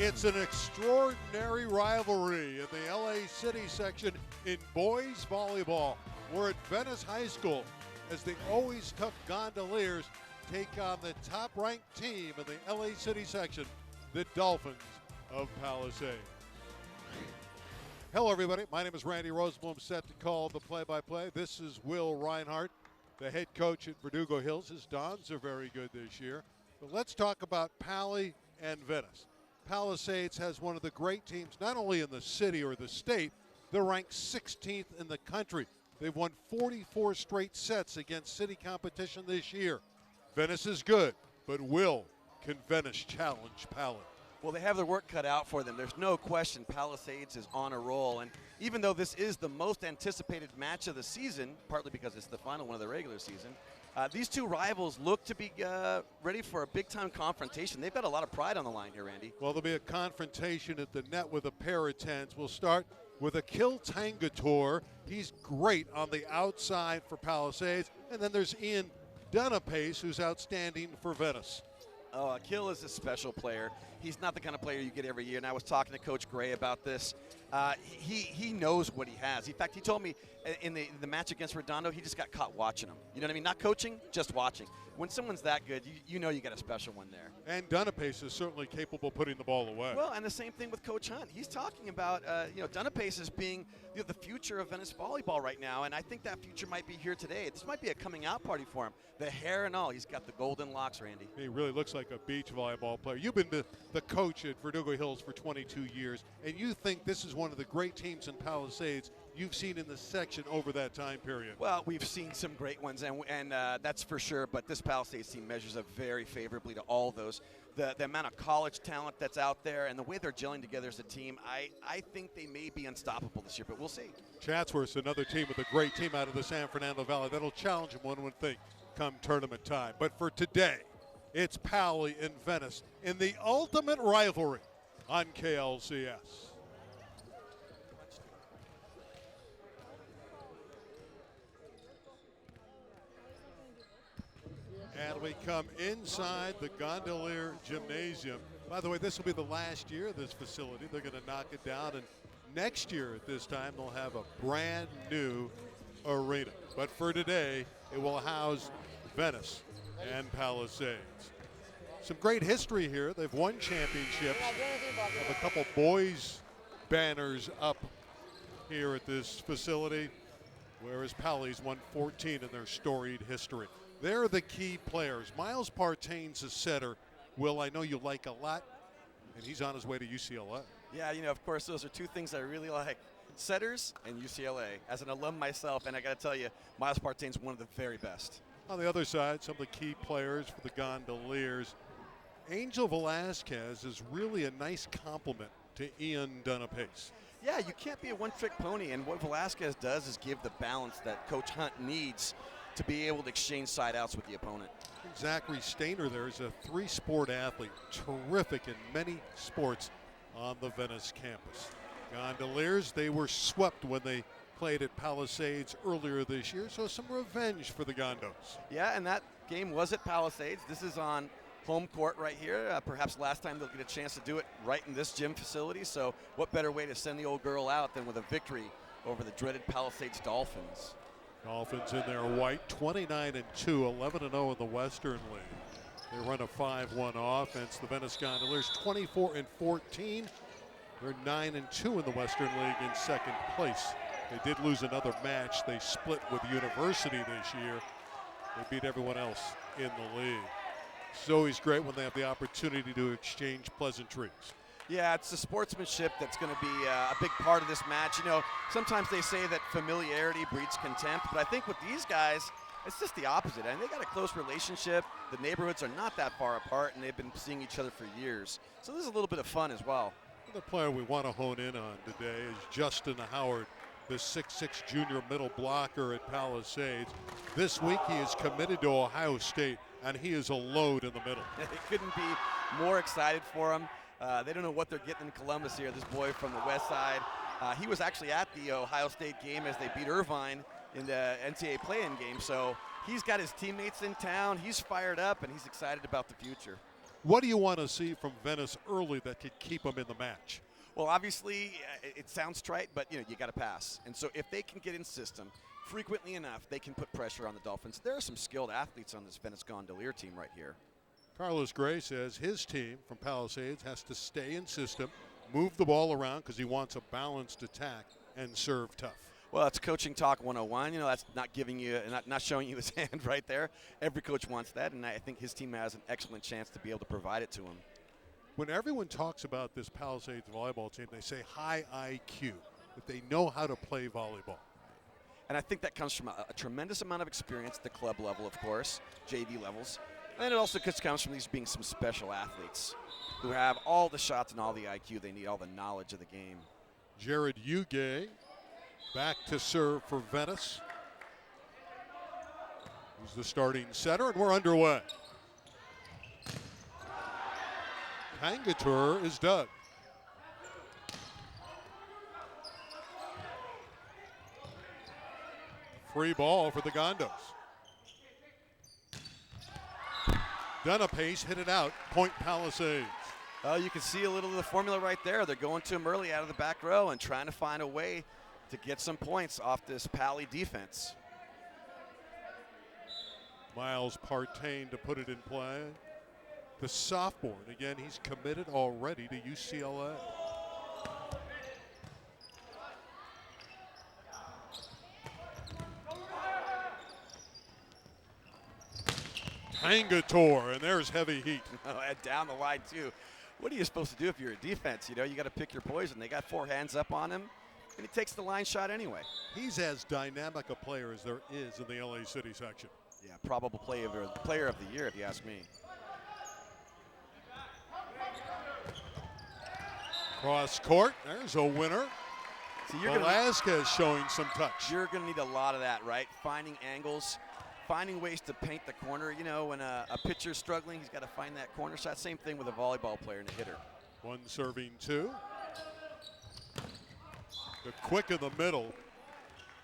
It's an extraordinary rivalry in the LA City section in boys volleyball. We're at Venice High School as the always tough Gondoliers take on the top-ranked team in the LA City section, the Dolphins of Palisades. Hello, everybody. My name is Randy Rosenblum, set to call the play-by-play. This is Will Reinhardt, the head coach at Verdugo Hills. His Dons are very good this year. But let's talk about Pali and Venice. Palisades has one of the great teams, not only in the city or the state, they're ranked 16th in the country. They've won 44 straight sets against city competition this year. Venice is good, but can Venice challenge Pali? Well, they have their work cut out for them. There's no question Palisades is on a roll. And even though this is the most anticipated match of the season, partly because it's the final one of the regular season, these two rivals look to be ready for a big-time confrontation. They've got a lot of pride on the line here, Randy. Well, there'll be a confrontation at the net with a pair of tens. We'll start with Akil Tangator. He's great on the outside for Palisades. And then there's Ian Dunapace, who's outstanding for Venice. Oh, Akil is a special player. He's not the kind of player you get every year. And I was talking to Coach Gray about this. He knows what he has. In fact, he told me in the match against Redondo, he just got caught watching him. You know what I mean? Not coaching, just watching. When someone's that good, you know you got a special one there. And Dunapace is certainly capable of putting the ball away. Well, and the same thing with Coach Hunt. He's talking about Dunapace as being the future of Venice volleyball right now, and I think that future might be here today. This might be a coming out party for him. The hair and all. He's got the golden locks, Randy. He really looks like a beach volleyball player. You've been the coach at Verdugo Hills for 22 years, and you think this is one of the great teams in Palisades you've seen in the section over that time period. Well, we've seen some great ones, and that's for sure, but this Palisades team measures up very favorably to all those. The amount of college talent that's out there and the way they're gelling together as a team, I think they may be unstoppable this year, but we'll see. Chatsworth's another team with a great team out of the San Fernando Valley. That'll challenge them, one would think, come tournament time. But for today, it's Pali and Venice in the ultimate rivalry on KLCS. And we come inside the Gondolier Gymnasium. By the way, this will be the last year of this facility. They're going to knock it down, and next year at this time they'll have a brand new arena. But for today, it will house Venice and Palisades. Some great history here. They've won championships. Have a couple boys banners up here at this facility, whereas Pali's won 14 in their storied history. They're the key players. Miles Partain's a setter. Will, I know you like a lot, and he's on his way to UCLA. Yeah, of course, those are two things I really like. Setters and UCLA. As an alum myself, and I got to tell you, Miles Partain's one of the very best. On the other side, some of the key players for the Gondoliers. Angel Velasquez is really a nice compliment to Ian Dunapace. Yeah, you can't be a one-trick pony, and what Velasquez does is give the balance that Coach Hunt needs to be able to exchange side outs with the opponent. Zachary Stainer there is a three-sport athlete, terrific in many sports on the Venice campus. Gondoliers, they were swept when they played at Palisades earlier this year, so some revenge for the Gondos. Yeah, and that game was at Palisades. This is on home court right here. Perhaps last time they'll get a chance to do it right in this gym facility, so what better way to send the old girl out than with a victory over the dreaded Palisades Dolphins. Dolphins in their white, 29-2, 11-0 in the Western League. They run a 5-1 offense. The Venice Gondoliers, 24-14. They're 9-2 in the Western League in second place. They did lose another match. They split with University this year. They beat everyone else in the league. It's always great when they have the opportunity to exchange pleasantries. Yeah, it's the sportsmanship that's going to be a big part of this match. Sometimes they say that familiarity breeds contempt, but I think with these guys, it's just the opposite. And they got a close relationship. The neighborhoods are not that far apart, and they've been seeing each other for years. So this is a little bit of fun as well. The player we want to hone in on today is Justin Howard, the 6'6 junior middle blocker at Palisades. This week he is committed to Ohio State, and he is a load in the middle. It couldn't be more excited for him. They don't know what they're getting in Columbus here, this boy from the west side. He was actually at the Ohio State game as they beat Irvine in the NCAA play-in game. So he's got his teammates in town. He's fired up, and he's excited about the future. What do you want to see from Venice early that could keep them in the match? Well, obviously, it sounds trite, but you got to pass. And so if they can get in system frequently enough, they can put pressure on the Dolphins. There are some skilled athletes on this Venice Gondolier team right here. Carlos Gray says his team from Palisades has to stay in system, move the ball around because he wants a balanced attack, and serve tough. Well, it's coaching talk 101. That's not giving you, not showing you his hand right there. Every coach wants that, and I think his team has an excellent chance to be able to provide it to him. When everyone talks about this Palisades volleyball team, they say high IQ, that they know how to play volleyball. And I think that comes from a tremendous amount of experience at the club level, of course, JV levels. And it also just comes from these being some special athletes who have all the shots and all the IQ they need, all the knowledge of the game. Jared Ugay back to serve for Venice. He's the starting setter, and we're underway. Tangatur is dug. Free ball for the Gondos. Dunapace hit it out. Point Palisades. You can see a little of the formula right there. They're going to him early out of the back row and trying to find a way to get some points off this Pally defense. Miles Partain to put it in play. The sophomore, and again, he's committed already to UCLA. Tangator, and there's heavy heat. Down the line, too. What are you supposed to do if you're a defense? You got to pick your poison. They got 4 hands up on him, and he takes the line shot anyway. He's as dynamic a player as there is in the LA City section. Yeah, probable player of the year, if you ask me. Cross court, there's a winner. So Velasquez showing some touch. You're going to need a lot of that, right? Finding angles, finding ways to paint the corner. When a pitcher's struggling, he's got to find that corner shot. Same thing with a volleyball player and a hitter. One serving 2. The quick in the middle,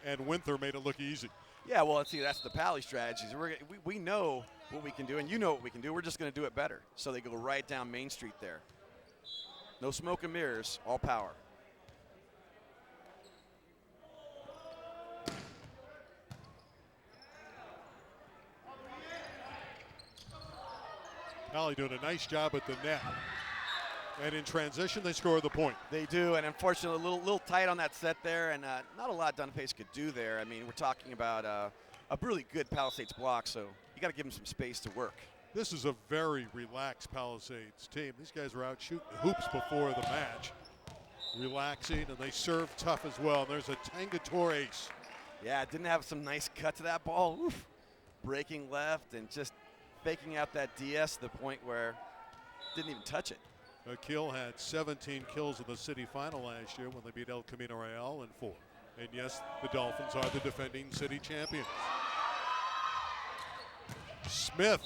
and Winther made it look easy. Yeah, well, see, that's the Pally strategies. We know what we can do, and you know what we can do. We're just going to do it better. So they go right down Main Street there. No smoke and mirrors, all power. Pally doing a nice job at the net. And in transition, they score the point. They do, and unfortunately, a little tight on that set there, and not a lot Dunapace could do there. I mean, we're talking about a really good Palisades block, so you got to give them some space to work. This is a very relaxed Palisades team. These guys were out shooting hoops before the match. Relaxing, and they serve tough as well. And there's a Tangator ace. Yeah, didn't have some nice cut to that ball. Oof. Breaking left and just faking out that DS to the point where didn't even touch it. Akil had 17 kills in the city final last year when they beat El Camino Real in 4. And yes, the Dolphins are the defending city champions. Smith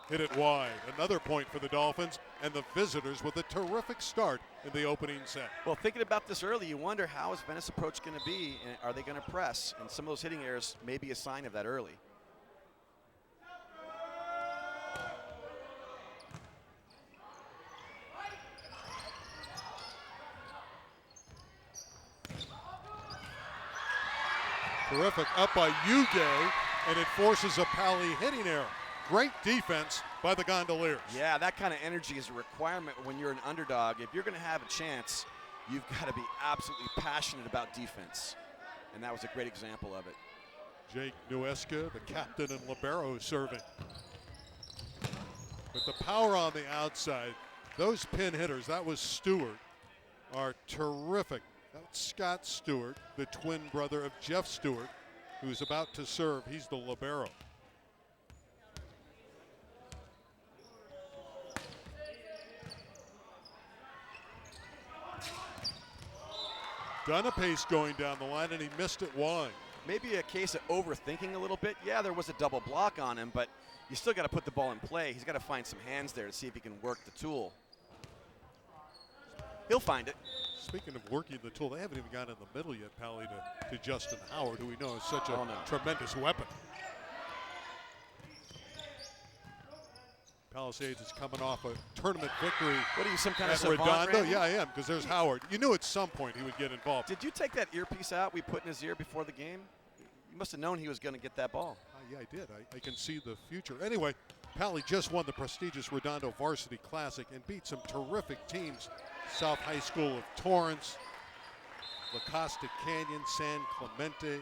hit it wide. Another point for the Dolphins, and the visitors with a terrific start in the opening set. Well, thinking about this early, you wonder how is Venice approach going to be, and are they going to press? And some of those hitting errors may be a sign of that early. Terrific up by Ugay, and it forces a Pally hitting error. Great defense by the Gondoliers. Yeah, that kind of energy is a requirement when you're an underdog. If you're going to have a chance, you've got to be absolutely passionate about defense. And that was a great example of it. Jake Nueska, the captain and libero, serving. With the power on the outside, those pin hitters, that was Stewart, are terrific. That's Scott Stewart, the twin brother of Jeff Stewart, who's about to serve. He's the libero. Dunapace going down the line, and he missed it wide. Maybe a case of overthinking a little bit. Yeah, there was a double block on him, but you still got to put the ball in play. He's got to find some hands there to see if he can work the tool. He'll find it. Speaking of working the tool, they haven't even gotten in the middle yet, Pally, to Justin Howard, who we know is such a tremendous weapon. Palisades is coming off a tournament victory What are you, some kind of at savant, Redondo. Randy? Yeah, I am, because there's Howard. You knew at some point he would get involved. Did you take that earpiece out we put in his ear before the game? You must have known he was going to get that ball. Yeah, I did. I can see the future. Anyway, Pali just won the prestigious Redondo Varsity Classic and beat some terrific teams. South High School of Torrance, La Costa Canyon, San Clemente,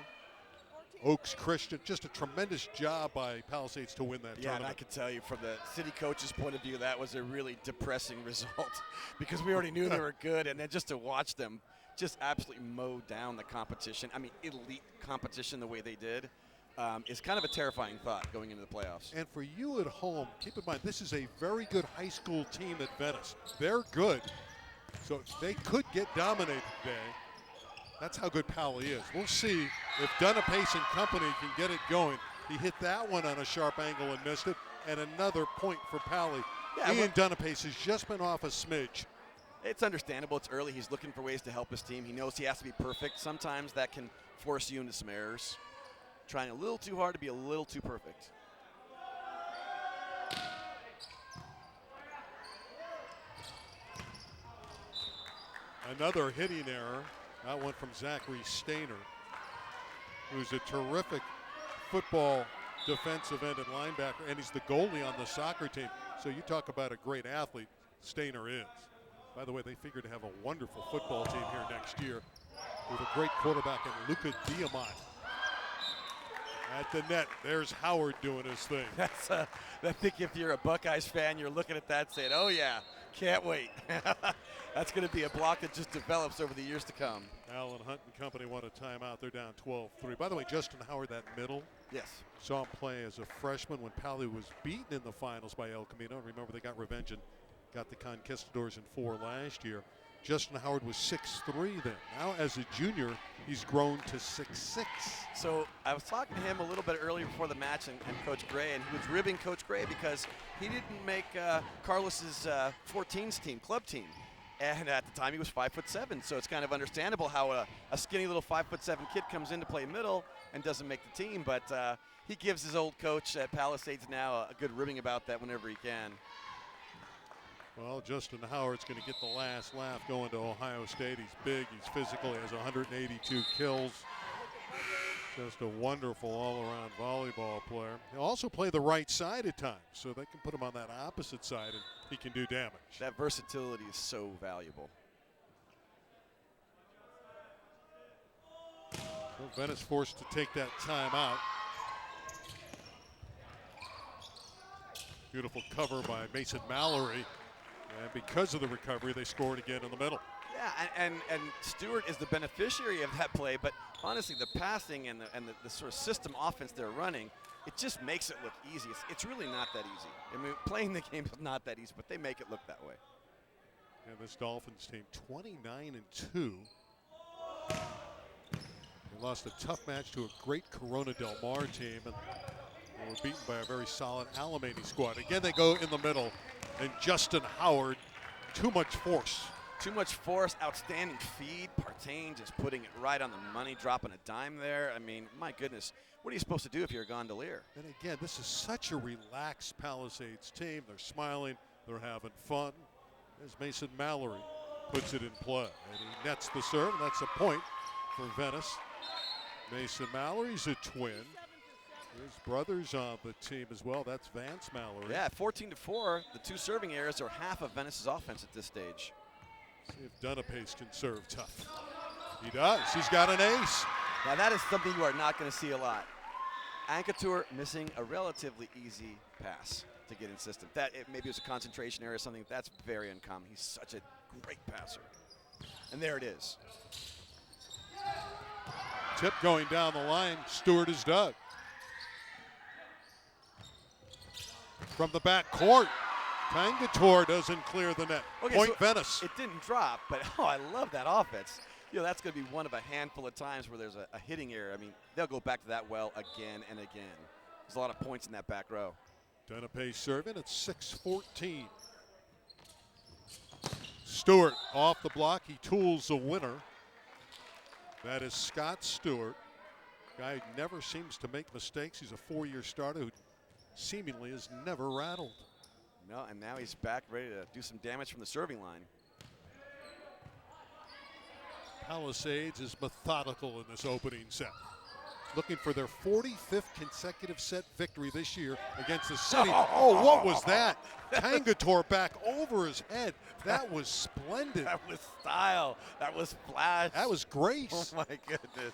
Oaks Christian. Just a tremendous job by Palisades to win that Yeah, and tournament. I can tell you from the city coach's point of view, that was a really depressing result because we already knew they were good, and then just to watch them just absolutely mow down the competition. I mean, elite competition the way they did is kind of a terrifying thought going into the playoffs. And for you at home, keep in mind, this is a very good high school team at Venice. They're good, so they could get dominated today. That's how good Pali is. We'll see if Dunapace and company can get it going. He hit that one on a sharp angle and missed it, and another point for Pali. Yeah, Ian Dunapace has just been off a smidge. It's understandable. It's early. He's looking for ways to help his team. He knows he has to be perfect. Sometimes that can force you into some errors. Trying a little too hard to be a little too perfect. Another hitting error. That one from Zachary Stainer, who's a terrific football defensive end and linebacker, and he's the goalie on the soccer team. So you talk about a great athlete, Stainer is. By the way, they figure to have a wonderful football team here next year with a great quarterback in Luca Diamant. At the net, there's Howard doing his thing. That's I think if you're a Buckeyes fan, you're looking at that saying, oh yeah, can't wait. That's going to be a block that just develops over the years to come. Allen Hunt and company want a timeout. They're down 12-3. By the way, Justin Howard, that middle, Yes. saw him play as a freshman when Pali was beaten in the finals by El Camino. Remember, they got revenge and got the Conquistadors in 4 last year. Justin Howard was 6'3" then. Now, as a junior, he's grown to 6'6". So I was talking to him a little bit earlier before the match and Coach Gray, and he was ribbing Coach Gray because he didn't make Carlos's 14s team, club team. And at the time, he was 5'7", so it's kind of understandable how a skinny little 5'7" kid comes in to play middle and doesn't make the team. But he gives his old coach at Palisades now a good ribbing about that whenever he can. Well, Justin Howard's going to get the last laugh going to Ohio State. He's big, he's physical, he has 182 kills. Just a wonderful all-around volleyball player. He'll also play the right side at times, so they can put him on that opposite side and he can do damage. That versatility is so valuable. So Venice forced to take that timeout. Beautiful cover by Mason Mallory. And because of the recovery, they scored again in the middle. Yeah, and Stewart is the beneficiary of that play, but honestly, the passing and the sort of system offense they're running, it just makes it look easy. It's really not that easy. I mean, playing the game is not that easy, but they make it look that way. And this Dolphins team, 29-2. They lost a tough match to a great Corona Del Mar team, and they were beaten by a very solid Alamany squad. Again, they go in the middle, and Justin Howard, too much force. Too much force, outstanding feed. Partain just putting it right on the money, dropping a dime there. I mean, my goodness, what are you supposed to do if you're a gondolier? And again, this is such a relaxed Palisades team. They're smiling, they're having fun. As Mason Mallory puts it in play, and he nets the serve, and that's a point for Venice. Mason Mallory's a twin. His brother's on the team as well. That's Vance Mallory. Yeah, 14-4. The 2 serving errors are half of Venice's offense at this stage. See if Dunapace can serve tough. He does. He's got an ace. Now that is something you are not going to see a lot. Ancatur missing a relatively easy pass to get in system. Maybe it was a concentration error or something. That's very uncommon. He's such a great passer. And there it is. Tip going down the line. Stewart is dug. From the back court, Kangator doesn't clear the net. Okay, Point so Venice. It didn't drop, but I love that offense. You know, that's going to be one of a handful of times where there's a hitting error. I mean, they'll go back to that well again and again. There's a lot of points in that back row. Dunapace serving at 6-14. Stewart off the block. He tools the winner. That is Scott Stewart. Guy who never seems to make mistakes. He's a 4-year starter who seemingly is never rattled. No, and now he's back ready to do some damage from the serving line. Palisades is methodical in this opening set. Looking for their 45th consecutive set victory this year against the City. Oh, what was that? Tangator back over his head. That was splendid. That was style. That was flash. That was grace. Oh, my goodness.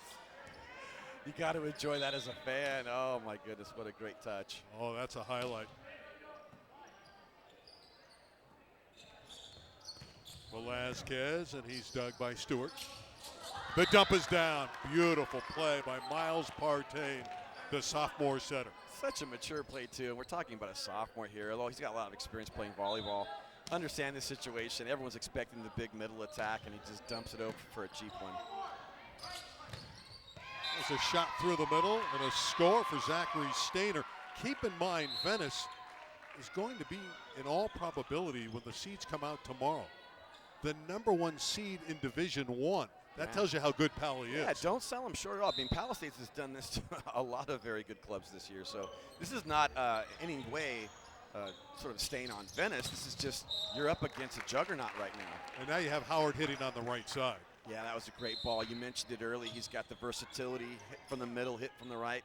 You got to enjoy that as a fan. Oh, my goodness, what a great touch. Oh, that's a highlight. Velasquez, and he's dug by Stewart. The dump is down. Beautiful play by Miles Partain, the sophomore setter. Such a mature play, too. And we're talking about a sophomore here, although he's got a lot of experience playing volleyball. Understand the situation. Everyone's expecting the big middle attack, and he just dumps it over for a cheap one. There's a shot through the middle and a score for Zachary Stainer. Keep in mind, Venice is going to be, in all probability, when the seeds come out tomorrow, the #1 seed in Division I. That tells you how good Pali is. Yeah, don't sell him short at all. I mean, Palisades has done this to a lot of very good clubs this year. So this is not any way sort of stain on Venice. This is just you're up against a juggernaut right now. And now you have Howard hitting on the right side. Yeah, that was a great ball. You mentioned it early. He's got the versatility, hit from the middle, hit from the right.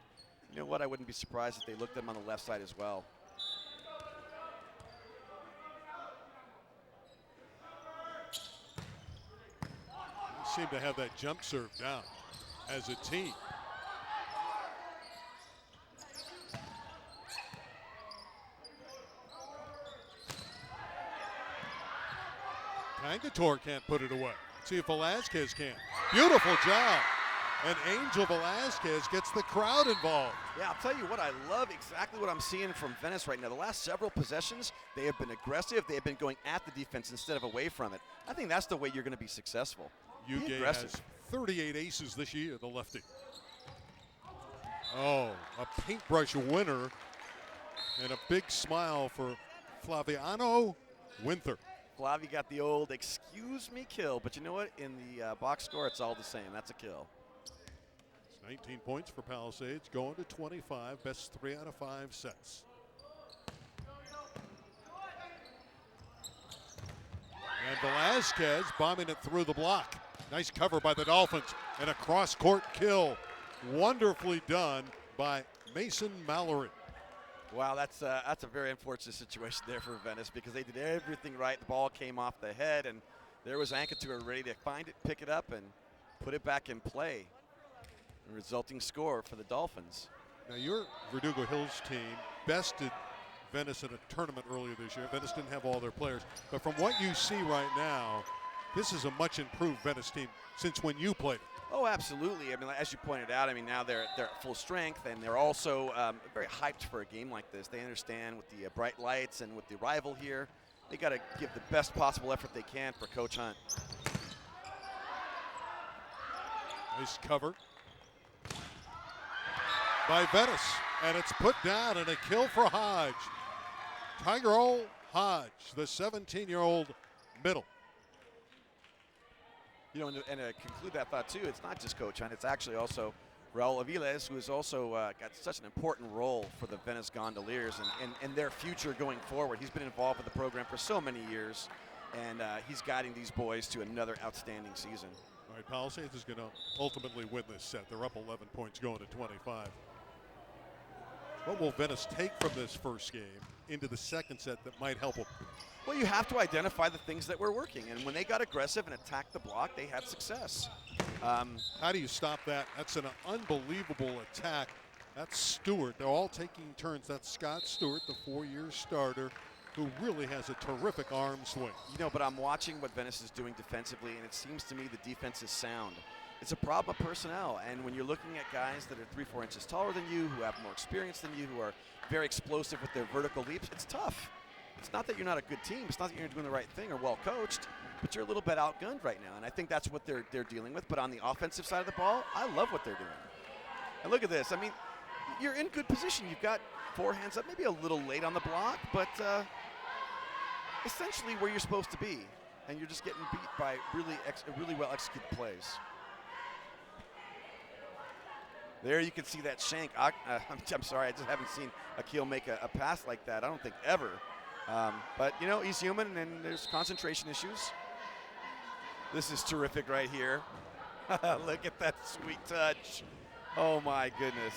You know what? I wouldn't be surprised if they looked at him on the left side as well. Seem to have that jump serve down as a team. Tangator can't put it away. See if Velasquez can. Beautiful job. And Angel Velasquez gets the crowd involved. Yeah, I'll tell you what, I love exactly what I'm seeing from Venice right now. The last several possessions, they have been aggressive. They have been going at the defense instead of away from it. I think that's the way you're going to be successful. Uge has 38 aces this year, the lefty. Oh, a paintbrush winner and a big smile for Flaviano Winther. Flavi got the old excuse me kill, but you know what? In the box score, it's all the same. That's a kill. It's 19 points for Palisades, going to 25, best 3 out of 5 sets. And Velasquez bombing it through the block. Nice cover by the Dolphins and a cross-court kill. Wonderfully done by Mason Mallory. Wow, that's a very unfortunate situation there for Venice because they did everything right. The ball came off the head, and there was Ankatur ready to find it, pick it up, and put it back in play. The resulting score for the Dolphins. Now, your Verdugo Hills team bested Venice in a tournament earlier this year. Venice didn't have all their players. But from what you see right now, this is a much improved Venice team since when you played it. Oh, absolutely. I mean, as you pointed out, I mean, now they're at full strength, and they're also very hyped for a game like this. They understand with the bright lights and with the rival here, they got to give the best possible effort they can for Coach Hunt. Nice cover by Venice, and it's put down and a kill for Hodge. Tiger O. Hodge, the 17-year-old middle. You know, and to conclude that thought, too, it's not just Coach Hunt. It's actually also Raul Aviles, who has also got such an important role for the Venice Gondoliers and their future going forward. He's been involved with the program for so many years, and he's guiding these boys to another outstanding season. All right, Palisades is going to ultimately win this set. They're up 11 points going to 25. What will Venice take from this first game into the second set that might help them? Well, you have to identify the things that were working, and when they got aggressive and attacked the block, they had success. How do you stop that? That's an unbelievable attack. That's Stewart. They're all taking turns. That's Scott Stewart, the 4-year starter, who really has a terrific arm swing. You know, but I'm watching what Venice is doing defensively, and it seems to me the defense is sound. It's a problem of personnel, and when you're looking at guys that are 3-4 inches taller than you, who have more experience than you, who are very explosive with their vertical leaps, it's tough. It's not that you're not a good team. It's not that you're doing the right thing or well coached, but you're a little bit outgunned right now, and I think that's what they're dealing with. But on the offensive side of the ball, I love what they're doing. And look at this. I mean, you're in good position. You've got 4 hands up, maybe a little late on the block, but essentially where you're supposed to be, and you're just getting beat by really well executed plays. There you can see that shank. I'm sorry, I just haven't seen Akil make a pass like that. I don't think ever. But, you know, he's human, and there's concentration issues. This is terrific right here. Look at that sweet touch. Oh, my goodness.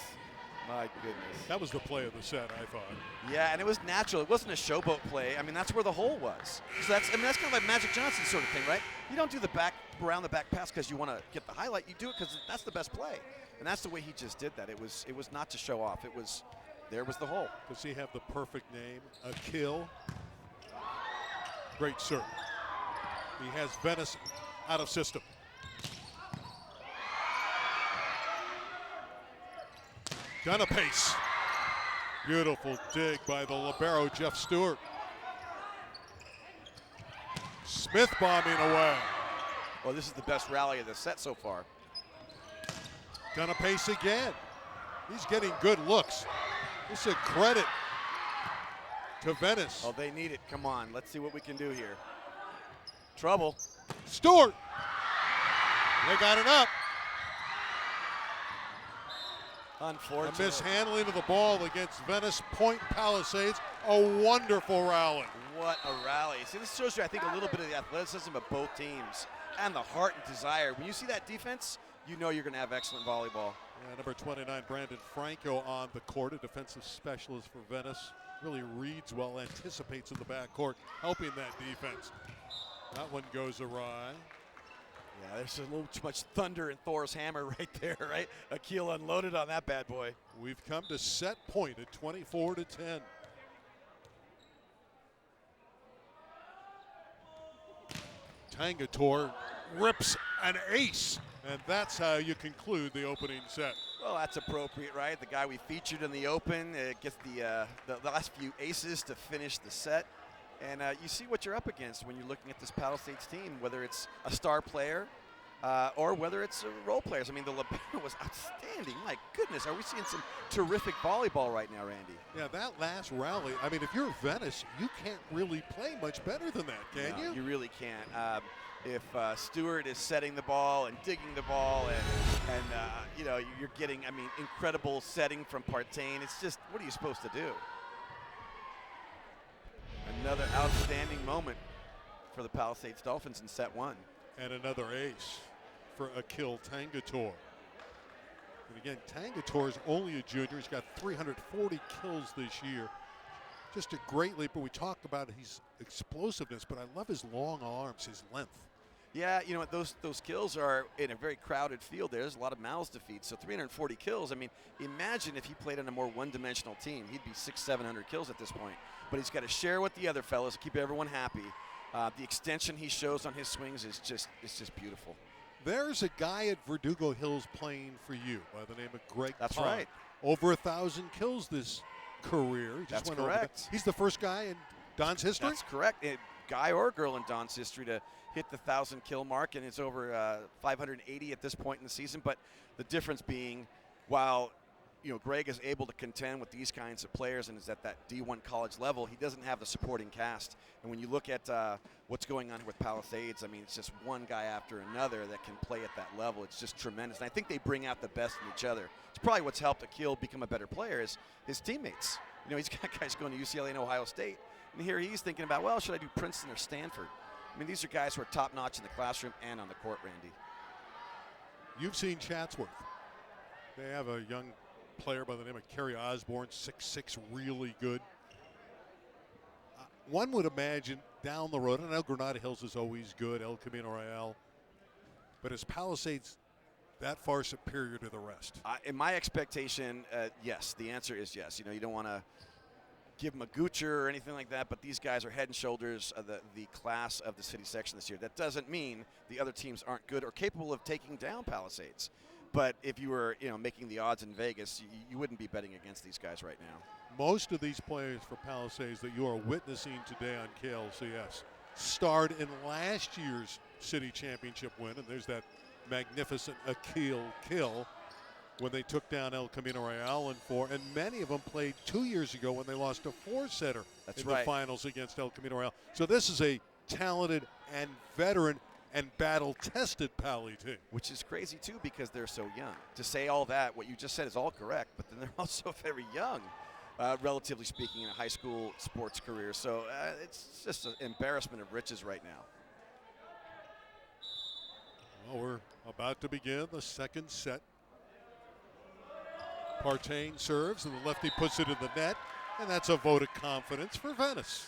My goodness. That was the play of the set, I thought. Yeah, and it was natural. It wasn't a showboat play. I mean, that's where the hole was. So that's kind of like Magic Johnson sort of thing, right? You don't do the around the back pass because you want to get the highlight. You do it because that's the best play. And that's the way he just did that. It was not to show off. There was the hole. Does he have the perfect name? Akil. Great serve. He has Venice out of system. Gonna pace. Beautiful dig by the libero, Jeff Stewart. Smith bombing away. Well, this is the best rally of the set so far. Gonna pace again. He's getting good looks. This is a credit to Venice. Oh, they need it. Come on, let's see what we can do here. Trouble. Stewart. They got it up. Unfortunate. A mishandling of the ball against Venice Point Palisades. A wonderful rally. What a rally. See, this shows you, I think, a little bit of the athleticism of both teams and the heart and desire. When you see that defense, you know you're going to have excellent volleyball. Yeah, number 29, Brandon Franco on the court, a defensive specialist for Venice. Really reads well, anticipates in the backcourt, helping that defense. That one goes awry. Yeah, there's a little too much thunder in Thor's hammer right there, right? Akil unloaded on that bad boy. We've come to set point at 24-10. Tangator rips an ace, and that's how you conclude the opening set. Well, that's appropriate, right? The guy we featured in the Open gets the last few aces to finish the set. And you see what you're up against when you're looking at this Palisades team, whether it's a star player or whether it's role players. I mean, the libero was outstanding. My goodness, are we seeing some terrific volleyball right now, Randy? Yeah, that last rally, I mean, if you're Venice, you can't really play much better than that, can you? You really can't. If Stewart is setting the ball and digging the ball and you know, you're getting, I mean, incredible setting from Partain, it's just, what are you supposed to do? Another outstanding moment for the Palisades Dolphins in set one. And another ace for Akil Tangator. And again, Tangator is only a junior. He's got 340 kills this year. Just a great leaper. We talked about his explosiveness, but I love his long arms, his length. Yeah, you know what, those kills are in a very crowded field. There's a lot of mouths to feed. So 340 kills, I mean, imagine if he played on a more one-dimensional team. He'd be 600-700 kills at this point. But he's got to share with the other fellas, keep everyone happy. The extension he shows on his swings is just beautiful. There's a guy at Verdugo Hills playing for you by the name of Greg That's Pond. right. Over 1,000 kills this career. He just That's went over correct. that. He's the first guy in Don's history? That's correct. Guy or girl in Don's history to hit the 1,000 kill mark, and it's over 580 at this point in the season. But the difference being, while Greg is able to contend with these kinds of players and is at that D1 college level, he doesn't have the supporting cast. And when you look at what's going on here with Palisades, I mean, it's just one guy after another that can play at that level. It's just tremendous. And I think they bring out the best in each other. It's probably what's helped Akil become a better player is his teammates. He's got guys going to UCLA and Ohio State. And here he's thinking about, well, should I do Princeton or Stanford? I mean, these are guys who are top-notch in the classroom and on the court, Randy. You've seen Chatsworth. They have a young player by the name of Kerry Osborne, 6'6", really good. One would imagine down the road, I know Granada Hills is always good, El Camino Real, but is Palisades that far superior to the rest? In my expectation, yes. The answer is yes. You don't want to give them a Gucci or anything like that, but these guys are head and shoulders of the class of the city section this year. That doesn't mean the other teams aren't good or capable of taking down Palisades. But if you were, making the odds in Vegas, you wouldn't be betting against these guys right now. Most of these players for Palisades that you are witnessing today on KLCS starred in last year's city championship win, and there's that magnificent Akil kill when they took down El Camino Real in 4, and many of them played 2 years ago when they lost a 4-setter in the finals against El Camino Real. So this is a talented and veteran and battle-tested Pali team. Which is crazy, too, because they're so young. To say all that, what you just said is all correct, but then they're also very young. relatively speaking, in a high school sports career. So it's just an embarrassment of riches right now. Well, we're about to begin the second set. Partain serves, and the lefty puts it in the net, and that's a vote of confidence for Venice.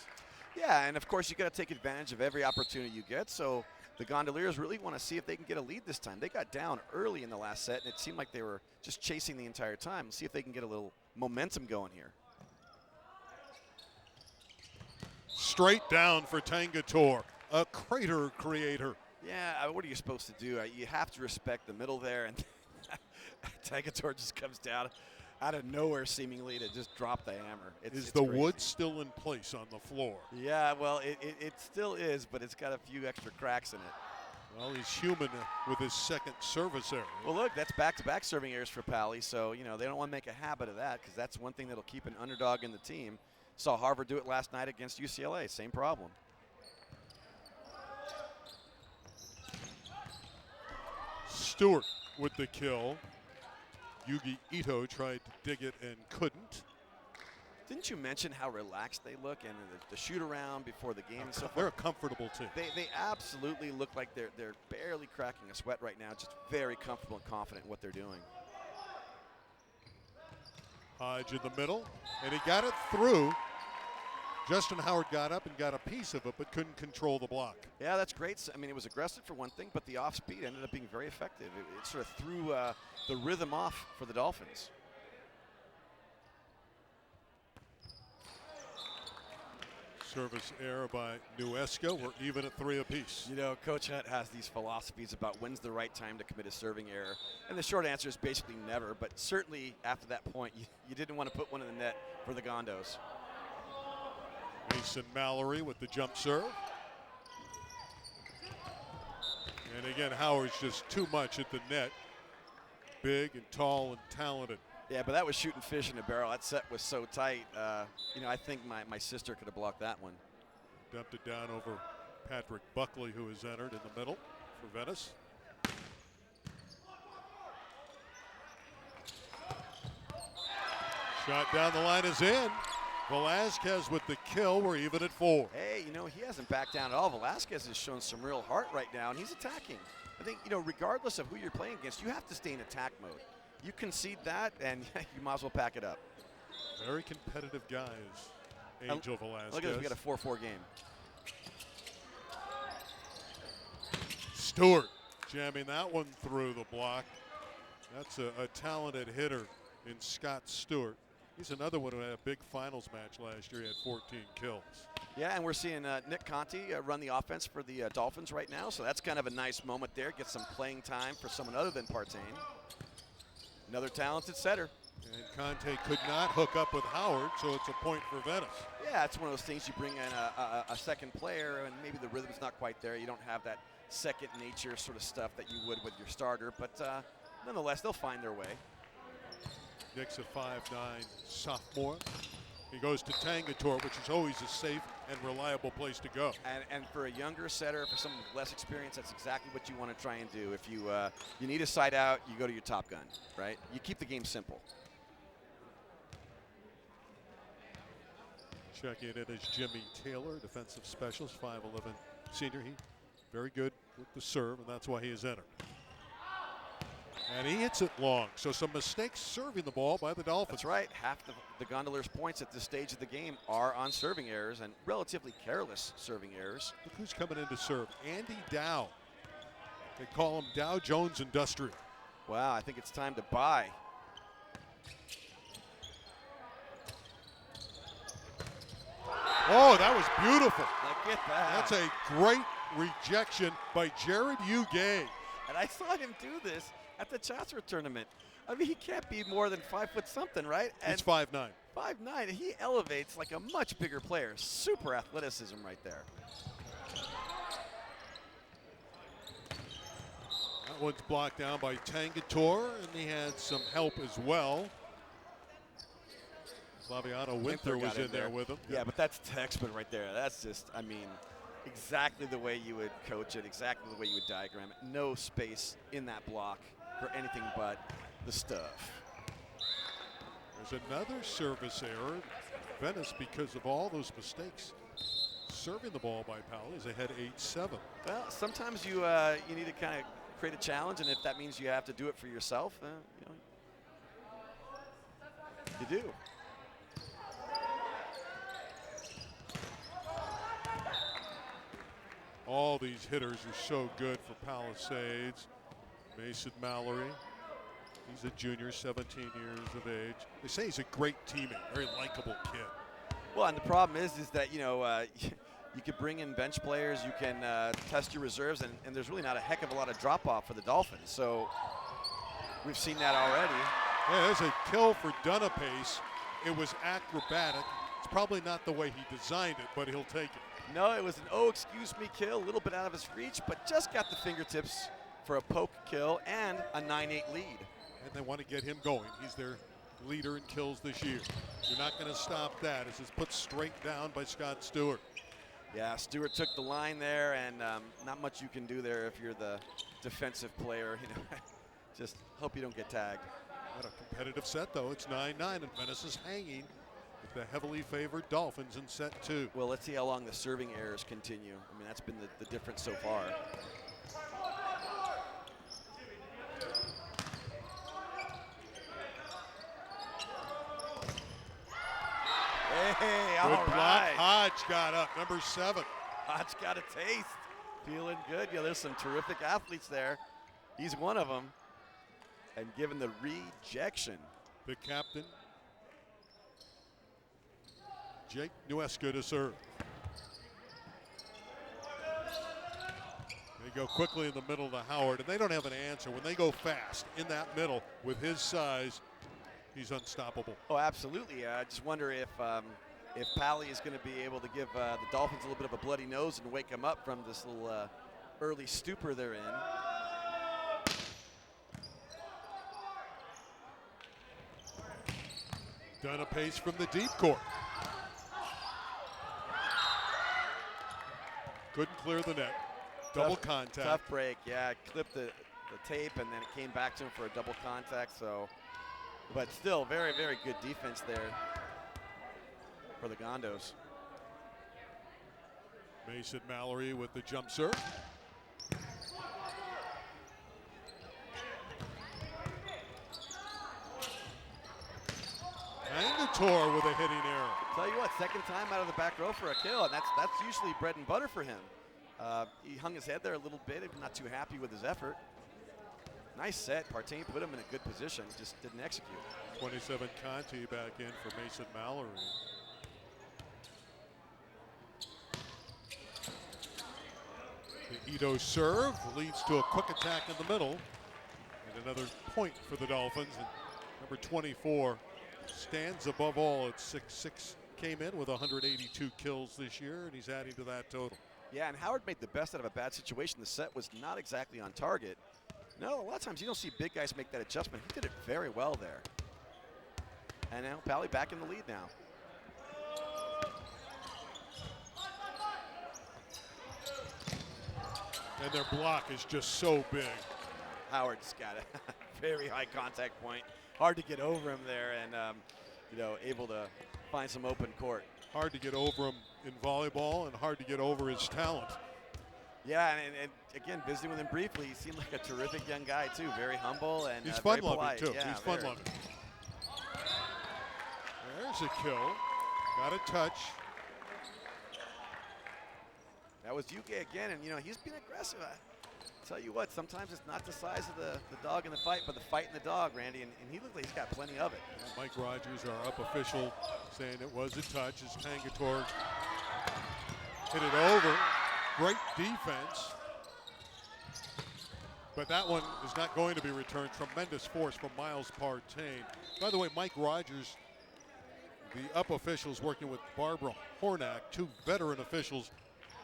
Yeah, and of course you got to take advantage of every opportunity you get. So the Gondoliers really want to see if they can get a lead this time. They got down early in the last set, and it seemed like they were just chasing the entire time. See if they can get a little momentum going here. Straight down for Tangator, a crater creator. Yeah, what are you supposed to do? You have to respect the middle there, and Tangator just comes down out of nowhere seemingly to just drop the hammer. Is the wood still in place on the floor? Yeah, well, it still is, but it's got a few extra cracks in it. Well, he's human with his second service error. Well, look, that's back-to-back serving errors for Pally, so, you know, they don't want to make a habit of that because that's one thing that'll keep an underdog in the team. Saw Harvard do it last night against UCLA, same problem. Stewart with the kill. Yugi Ito tried to dig it and couldn't. Didn't you mention how relaxed they look and the shoot around before the game and so forth? They're a comfortable team. They absolutely look like they're barely cracking a sweat right now, just very comfortable and confident in what they're doing. Hodge in the middle, and he got it through. Justin Howard got up and got a piece of it, but couldn't control the block. Yeah, that's great. I mean, it was aggressive for one thing, but the off speed ended up being very effective. It sort of threw the rhythm off for the Dolphins. Service error by Nuesca. We're even at 3 apiece. You know, Coach Hunt has these philosophies about when's the right time to commit a serving error. And the short answer is basically never, but certainly after that point, you didn't want to put one in the net for the Gondos. Mason Mallory with the jump serve. And again, Howard's just too much at the net. Big and tall and talented. Yeah, but that was shooting fish in a barrel. That set was so tight. You know, I think my sister could have blocked that one. Dumped it down over Patrick Buckley, who has entered in the middle for Venice. Shot down the line is in. Velasquez with the kill. We're even at 4. Hey, you know, he hasn't backed down at all. Velasquez has shown some real heart right now, and he's attacking. I think, you know, regardless of who you're playing against, you have to stay in attack mode. You concede that, and you might as well pack it up. Very competitive guy is Angel Velasquez. Look at this, we got a 4-4 game. Stewart jamming that one through the block. That's a talented hitter in Scott Stewart. He's another one who had a big finals match last year. He had 14 kills. Yeah, and we're seeing Nick Conti run the offense for the Dolphins right now, so that's kind of a nice moment there. Get some playing time for someone other than Partain. Another talented setter. And Conte could not hook up with Howard, so it's a point for Venice. Yeah, it's one of those things you bring in a second player, and maybe the rhythm's not quite there. You don't have that second nature sort of stuff that you would with your starter, but nonetheless, they'll find their way. Nick's a 5'9" sophomore. He goes to Tangator, which is always a safe and reliable place to go. And for a younger setter, for someone with less experience, that's exactly what you want to try and do. If you need a side out, you go to your top gun, right? You keep the game simple. Checking in is Jimmy Taylor, defensive specialist, 5'11" senior. He very good with the serve, and that's why he is entered. And he hits it long, so some mistakes serving the ball by the Dolphins. That's right. Half the Gondoliers' points at this stage of the game are on serving errors and relatively careless serving errors. Look who's coming in to serve. Andy Dow. They call him Dow Jones Industrial. Wow, I think it's time to buy. Oh, that was beautiful. Look at that. That's a great rejection by Jared Ugay. And I saw him do this at the Chatsworth tournament. I mean, he can't be more than 5 foot something, right? And he's 5'9". 5'9". He elevates like a much bigger player. Super athleticism right there. That one's blocked down by Tangator, and he had some help as well. Flaviano Winther was in there with him. Yeah, but that's textbook right there. That's just, I mean, exactly the way you would coach it, exactly the way you would diagram it. No space in that block for anything but the stuff. There's another service error. Venice, because of all those mistakes, serving the ball by Pally, is ahead 8-7. Well, sometimes you need to kind of create a challenge, and if that means you have to do it for yourself, you do. All these hitters are so good for Palisades. Mason Mallory, he's a junior, 17 years of age. They say he's a great teammate, very likable kid. Well, and the problem is that, you could bring in bench players, you can test your reserves, and there's really not a heck of a lot of drop-off for the Dolphins. So we've seen that already. Yeah, there's a kill for Dunapace. It was acrobatic. It's probably not the way he designed it, but he'll take it. No, it was an excuse-me kill, a little bit out of his reach, but just got the fingertips for a poke kill and a 9-8 lead. And they want to get him going. He's their leader in kills this year. You're not going to stop that as it's put straight down by Scott Stewart. Yeah, Stewart took the line there, and not much you can do there if you're the defensive player. Just hope you don't get tagged. What a competitive set, though. It's 9-9, and Venice is hanging with the heavily favored Dolphins in set 2. Well, let's see how long the serving errors continue. I mean, that's been the difference so far. Hey, all Good block. right. Hodge got up, number 7. Hodge got a taste. Feeling good. Yeah, there's some terrific athletes there. He's one of them. And given the rejection. The captain, Jake Nuesca, to serve. They go quickly in the middle to Howard, and they don't have an answer. When they go fast in that middle with his size, he's unstoppable. Oh, absolutely. I just wonder if Pally is going to be able to give the Dolphins a little bit of a bloody nose and wake them up from this little early stupor they're in. Done a pace from the deep court. Couldn't clear the net. Double contact. Tough break. Yeah, clipped the tape, and then it came back to him for a double contact. So, but still, very, very good defense there for the Gondos. Mason Mallory with the jump serve. Angator with a hitting error. Tell you what, second time out of the back row for a kill, and that's usually bread and butter for him. He hung his head there a little bit, not too happy with his effort. Nice set. Partain put him in a good position, just didn't execute. 27 Conti back in for Mason Mallory. The Ito serve leads to a quick attack in the middle. And another point for the Dolphins. And number 24 stands above all at 6'6". Came in with 182 kills this year, and he's adding to that total. Yeah, and Howard made the best out of a bad situation. The set was not exactly on target. No, a lot of times you don't see big guys make that adjustment. He did it very well there. And now Pally back in the lead now. And their block is just so big. Howard's got a very high contact point. Hard to get over him there, and able to find some open court. Hard to get over him in volleyball, and hard to get over his talent. Yeah, and again, visiting with him briefly, he seemed like a terrific young guy too. Very humble and he's very fun-loving polite. too. Yeah, he's fun-loving. There's a kill. Got a touch. That was Yuge again, and he's been aggressive. I tell you what, sometimes it's not the size of the dog in the fight, but the fight in the dog, Randy, and he looks like he's got plenty of it. Mike Rogers, our up official, saying it was a touch as Tangator hit it over. Great defense. But that one is not going to be returned. Tremendous force from Miles Partain. By the way, Mike Rogers, the up officials working with Barbara Hornack, 2 veteran officials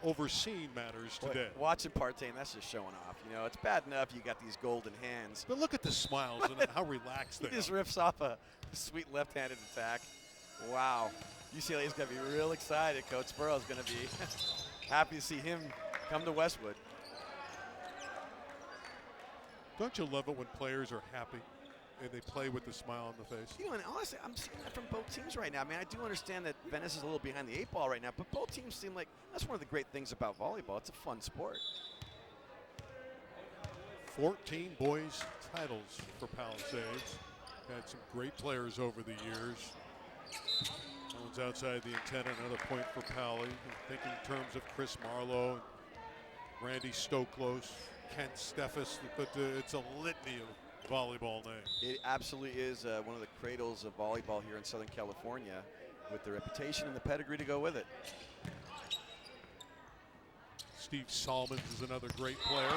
overseeing matters today. Boy, watching Partain, that's just showing off. It's bad enough you got these golden hands. But look at the smiles and how relaxed they are. He just riffs off a sweet left-handed attack. Wow. UCLA's going to be real excited. Coach Burrow's going to be happy to see him come to Westwood. Don't you love it when players are happy? they play with the smile on the face. You know, and honestly, I'm seeing that from both teams right now. I mean, I do understand that Venice is a little behind the 8 ball right now, but both teams seem like that's one of the great things about volleyball. It's a fun sport. 14 boys titles for Palisades. Had some great players over the years. That one's outside the antenna, another point for Pally. Thinking in terms of Chris Marlowe, Randy Stoklos, Kent Steffes, but it's a litany of volleyball names. It absolutely is one of the cradles of volleyball here in Southern California, with the reputation and the pedigree to go with it. Steve Solomons is another great player.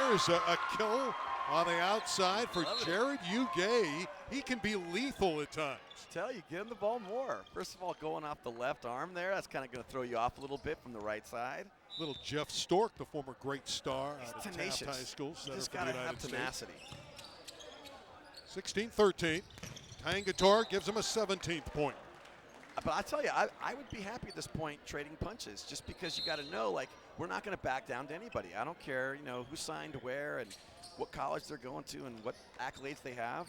There's a kill on the outside for Jared Ugay. He can be lethal at times. Tell you, give him the ball more. First of all, going off the left arm there, that's kind of going to throw you off a little bit from the right side. Little Jeff Stork, the former great star out of tenacious. Taft High School. You just got to have tenacity. 16-13. Tangator gives him a 17th point. But I tell you, I would be happy at this point trading punches, just because you got to know, like, we're not going to back down to anybody. I don't care, you know, who signed where and what college they're going to and what accolades they have.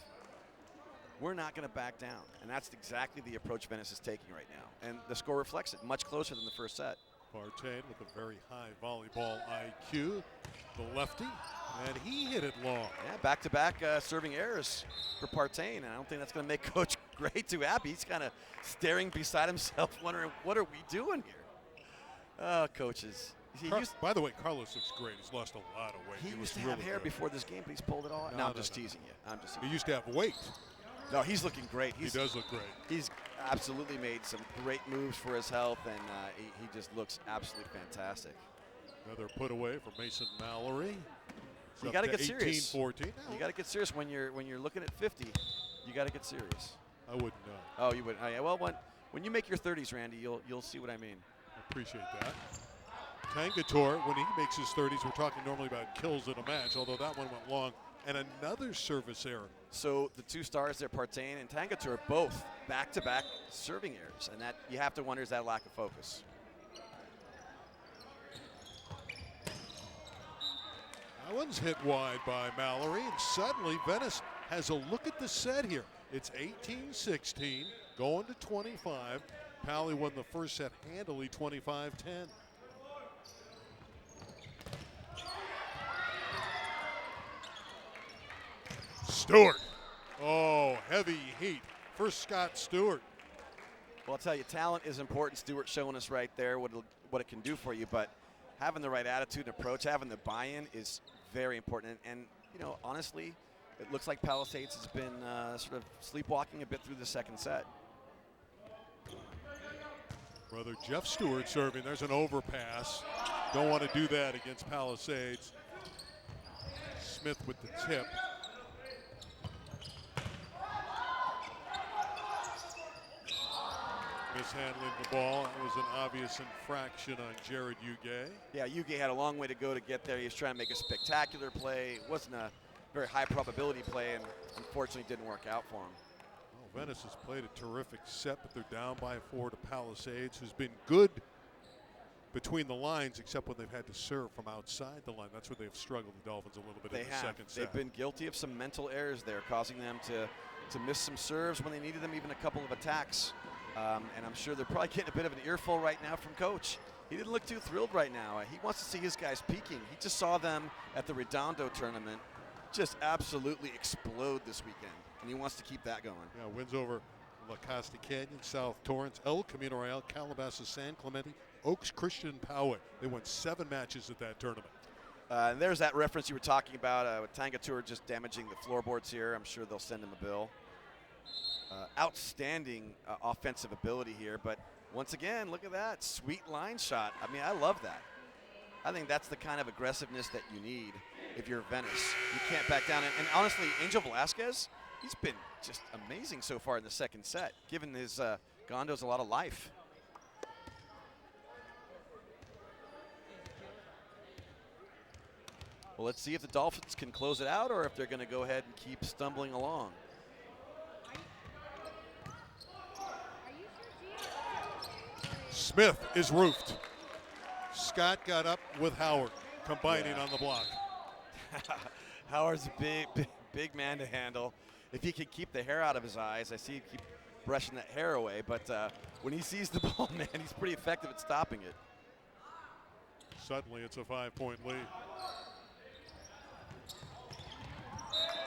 We're not going to back down, and that's exactly the approach Venice is taking right now. And the score reflects it, much closer than the first set. Partain with a very high volleyball IQ, the lefty, and he hit it long. Yeah, back-to-back serving errors for Partain, and I don't think that's going to make Coach Gray too happy. He's kind of staring beside himself, wondering, what are we doing here? Coaches. By the way, Carlos looks great. He's lost a lot of weight. He used to have hair before this game, but he's pulled it all out. No, I'm just teasing you. I'm just teasing. He used to have weight. No, he's looking great. He does look great. He's absolutely made some great moves for his health, and he just looks absolutely fantastic. Another put away from Mason Mallory. You got to get serious. 18-14. You got to get serious when you're looking at 50. You got to get serious. I wouldn't know. Oh, you would. Oh, yeah. Well, when you make your 30s, Randy, you'll see what I mean. I appreciate that. Tangator, when he makes his 30s, we're talking normally about kills in a match, although that one went long. And another service error. So the two stars there, Partain and Tangator, both back-to-back serving errors. And that you have to wonder, is that lack of focus? That one's hit wide by Mallory, and suddenly Venice has a look at the set here. It's 18-16, going to 25. Pally won the first set handily, 25-10. Stewart. Oh, heavy heat for Scott Stewart. Well, I'll tell you, talent is important. Stewart showing us right there what it can do for you, but having the right attitude and approach, having the buy-in is very important. And you know, honestly, it looks like Palisades has been sort of sleepwalking a bit through the second set. Brother Jeff Stewart serving. There's an overpass. Don't want to do that against Palisades. Smith with the tip. Mishandling the ball. It was an obvious infraction on Jared Ugay. Yeah, Ugay had a long way to go to get there. He was trying to make a spectacular play. It wasn't a very high probability play, and unfortunately didn't work out for him. Well, Venice has played a terrific set, but they're down by 4 to Palisades, who's been good between the lines, except when they've had to serve from outside the line. That's where they've struggled, the Dolphins, a little bit in the second set. They've been guilty of some mental errors there, causing them to miss some serves when they needed them, even a couple of attacks. And I'm sure they're probably getting a bit of an earful right now from Coach. He didn't look too thrilled right now. He wants to see his guys peaking. He just saw them at the Redondo tournament just absolutely explode this weekend, and he wants to keep that going. Yeah, wins over La Costa Canyon, South Torrance, El Camino Real, Calabasas, San Clemente, Oaks Christian Poway. They won 7 matches at that tournament. And there's that reference you were talking about with Tangator just damaging the floorboards here. I'm sure they'll send him a bill. Outstanding offensive ability here, but once again, look at that sweet line shot. I mean, I love that. I think that's the kind of aggressiveness that you need if you're Venice. You can't back down. And honestly, Angel Velasquez, he's been just amazing so far in the second set, giving his Gondos a lot of life. Well, let's see if the Dolphins can close it out or if they're going to go ahead and keep stumbling along. Smith is roofed. Scott got up with Howard, combining on the block. Howard's a big man to handle. if he could keep the hair out of his eyes. I see him keep brushing that hair away, but when he sees the ball, man, he's pretty effective at stopping it. Suddenly it's a 5-point lead.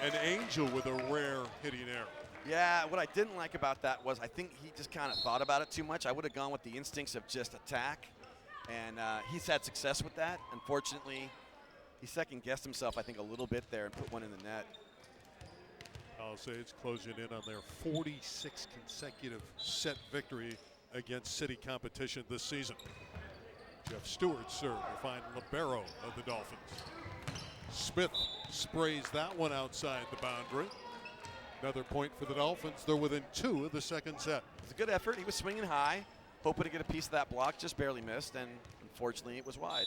An Angel with a rare hitting error. Yeah, what I didn't like about that was I think he just kind of thought about it too much. I would have gone with the instincts of just attack, and he's had success with that. Unfortunately, he second-guessed himself, I think, a little bit there and put one in the net. Palisades closing in on their 46th consecutive set victory against city competition this season. Jeff Stewart serve to find libero of the Dolphins. Smith sprays that one outside the boundary. Another point for the Dolphins. They're within 2 of the second set. It's a good effort. He was swinging high, hoping to get a piece of that block, just barely missed, and unfortunately it was wide.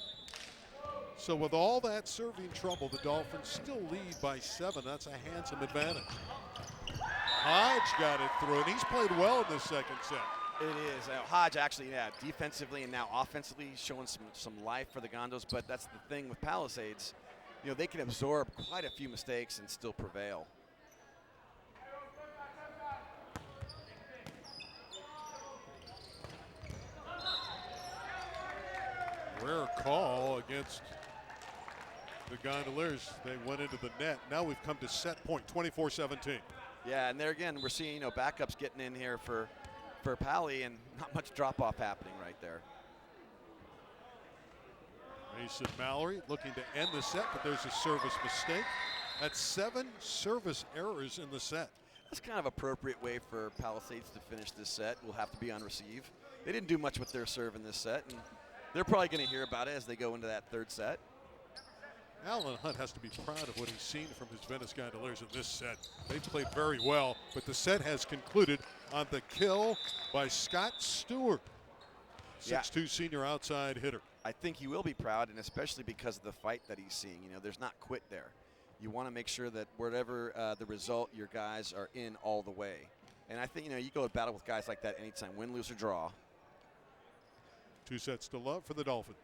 So with all that serving trouble, the Dolphins still lead by 7. That's a handsome advantage. Hodge got it through, and he's played well in this second set. It is. Hodge actually, yeah, defensively and now offensively showing some life for the Gondos, but that's the thing with Palisades. You know, they can absorb quite a few mistakes and still prevail. Rare call against the Gondoliers. They went into the net. Now we've come to set point, 24-17. Yeah, and there again, we're seeing, you know, backups getting in here for Pally, and not much drop-off happening right there. Mason Mallory looking to end the set, but there's a service mistake. That's 7 service errors in the set. That's kind of appropriate way for Palisades to finish this set. Will have to be on receive. They didn't do much with their serve in this set, and they're probably going to hear about it as they go into that third set. Alan Hunt has to be proud of what he's seen from his Venice Gondoliers in this set. They've played very well, but the set has concluded on the kill by Scott Stewart, 6'2" senior outside hitter. I think he will be proud, and especially because of the fight that he's seeing. You know, there's not quit there. You want to make sure that whatever the result, your guys are in all the way. And I think, you know, you go to battle with guys like that anytime, win, lose, or draw. 2 sets to love for the Dolphins.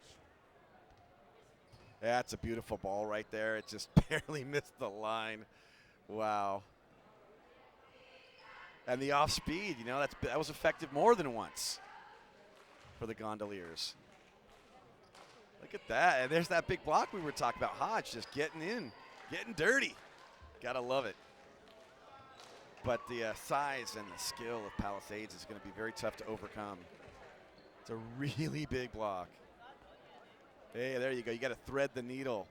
That's a beautiful ball right there. It just barely missed the line. Wow. And the off speed, you know, that was effective more than once for the Gondoliers. Look at that. And there's that big block we were talking about. Hodge just getting in, getting dirty. Gotta love it. But the size and the skill of Palisades is going to be very tough to overcome. It's a really big block. Hey, there you go. You got to thread the needle.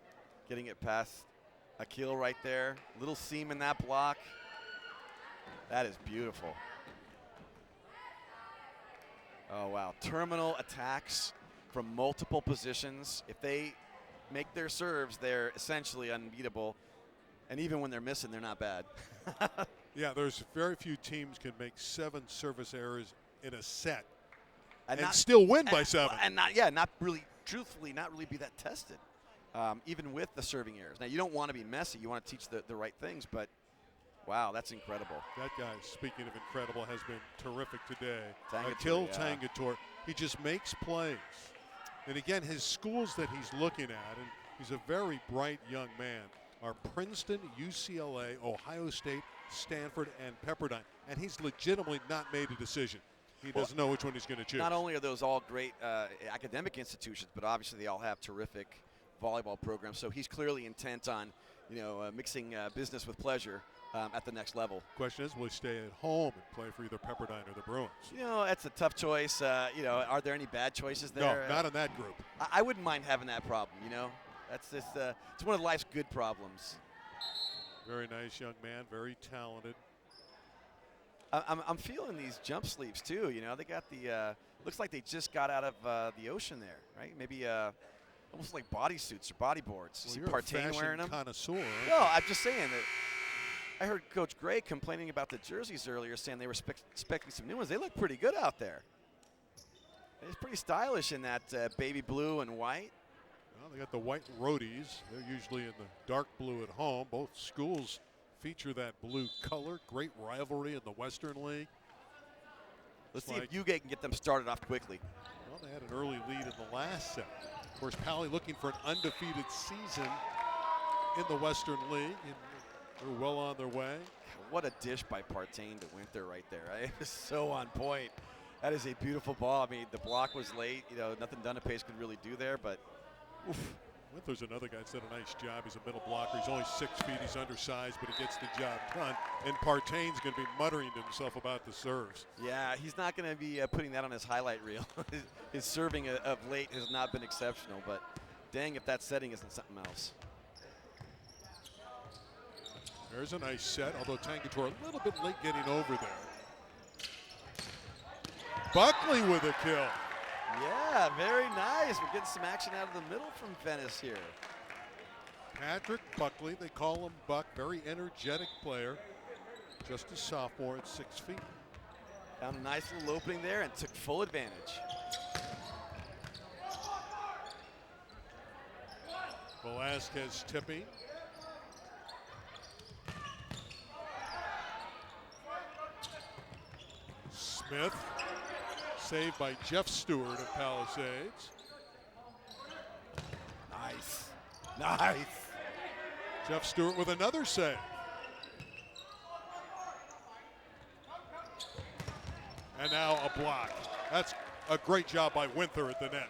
Getting it past Akil right there. Little seam in that block. That is beautiful. Oh, wow. Terminal attacks from multiple positions. If they make their serves, they're essentially unbeatable. And even when they're missing, they're not bad. Yeah, there's very few teams can make 7 service errors in a set and not, still win by 7. And not really, truthfully, not really be that tested, even with the serving errors. Now, you don't want to be messy. You want to teach the right things, but wow, that's incredible. That guy, speaking of incredible, has been terrific today. Tangator, Akil yeah. Tangator. He just makes plays. And again, his schools that he's looking at, and he's a very bright young man, are Princeton, UCLA, Ohio State, Stanford, and Pepperdine. And he's legitimately not made a decision. He doesn't know which one he's going to choose. Not only are those all great academic institutions, but obviously they all have terrific volleyball programs. So he's clearly intent on, you know, mixing business with pleasure at the next level. Question is, will he stay at home and play for either Pepperdine or the Bruins? You know, that's a tough choice. You know, are there any bad choices there? No, not in that group. I wouldn't mind having that problem, you know. That's just, it's one of life's good problems. Very nice young man, very talented. I'm feeling these jump sleeves too. You know, they got the looks like they just got out of the ocean there, right? Maybe almost like bodysuits or bodyboards. Well, See you're Partain a fashion wearing them? connoisseur. Right? No, I'm just saying that. I heard Coach Gray complaining about the jerseys earlier, saying they were expecting some new ones. They look pretty good out there. It's pretty stylish in that baby blue and white. Well, they got the white roadies. They're usually in the dark blue at home. Both schools feature that blue color. Great rivalry in the Western League. Let's see if UGA can get them started off quickly. Well, they had an early lead in the last set. Of course, Pally looking for an undefeated season in the Western League. And They're well on their way. What a dish by Partain to Winther right there. Right? It was so on point. That is a beautiful ball. I mean, the block was late. You know, nothing Dunapace could really do there, but oof. Winther's another guy that's done a nice job. He's a middle blocker. He's only 6 feet. He's undersized, but he gets the job done. And Partain's going to be muttering to himself about the serves. Yeah, he's not going to be putting that on his highlight reel. His serving of late has not been exceptional, but dang if that setting isn't something else. There's a nice set, although Tangator a little bit late getting over there. Buckley with a kill. Yeah, very nice. We're getting some action out of the middle from Venice here. Patrick Buckley, they call him Buck, very energetic player. Just a sophomore at 6 feet. Found a nice little opening there and took full advantage. Velasquez tipping. Smith, saved by Jeff Stewart of Palisades. Nice, nice. Jeff Stewart with another save. And now a block. That's a great job by Winther at the net.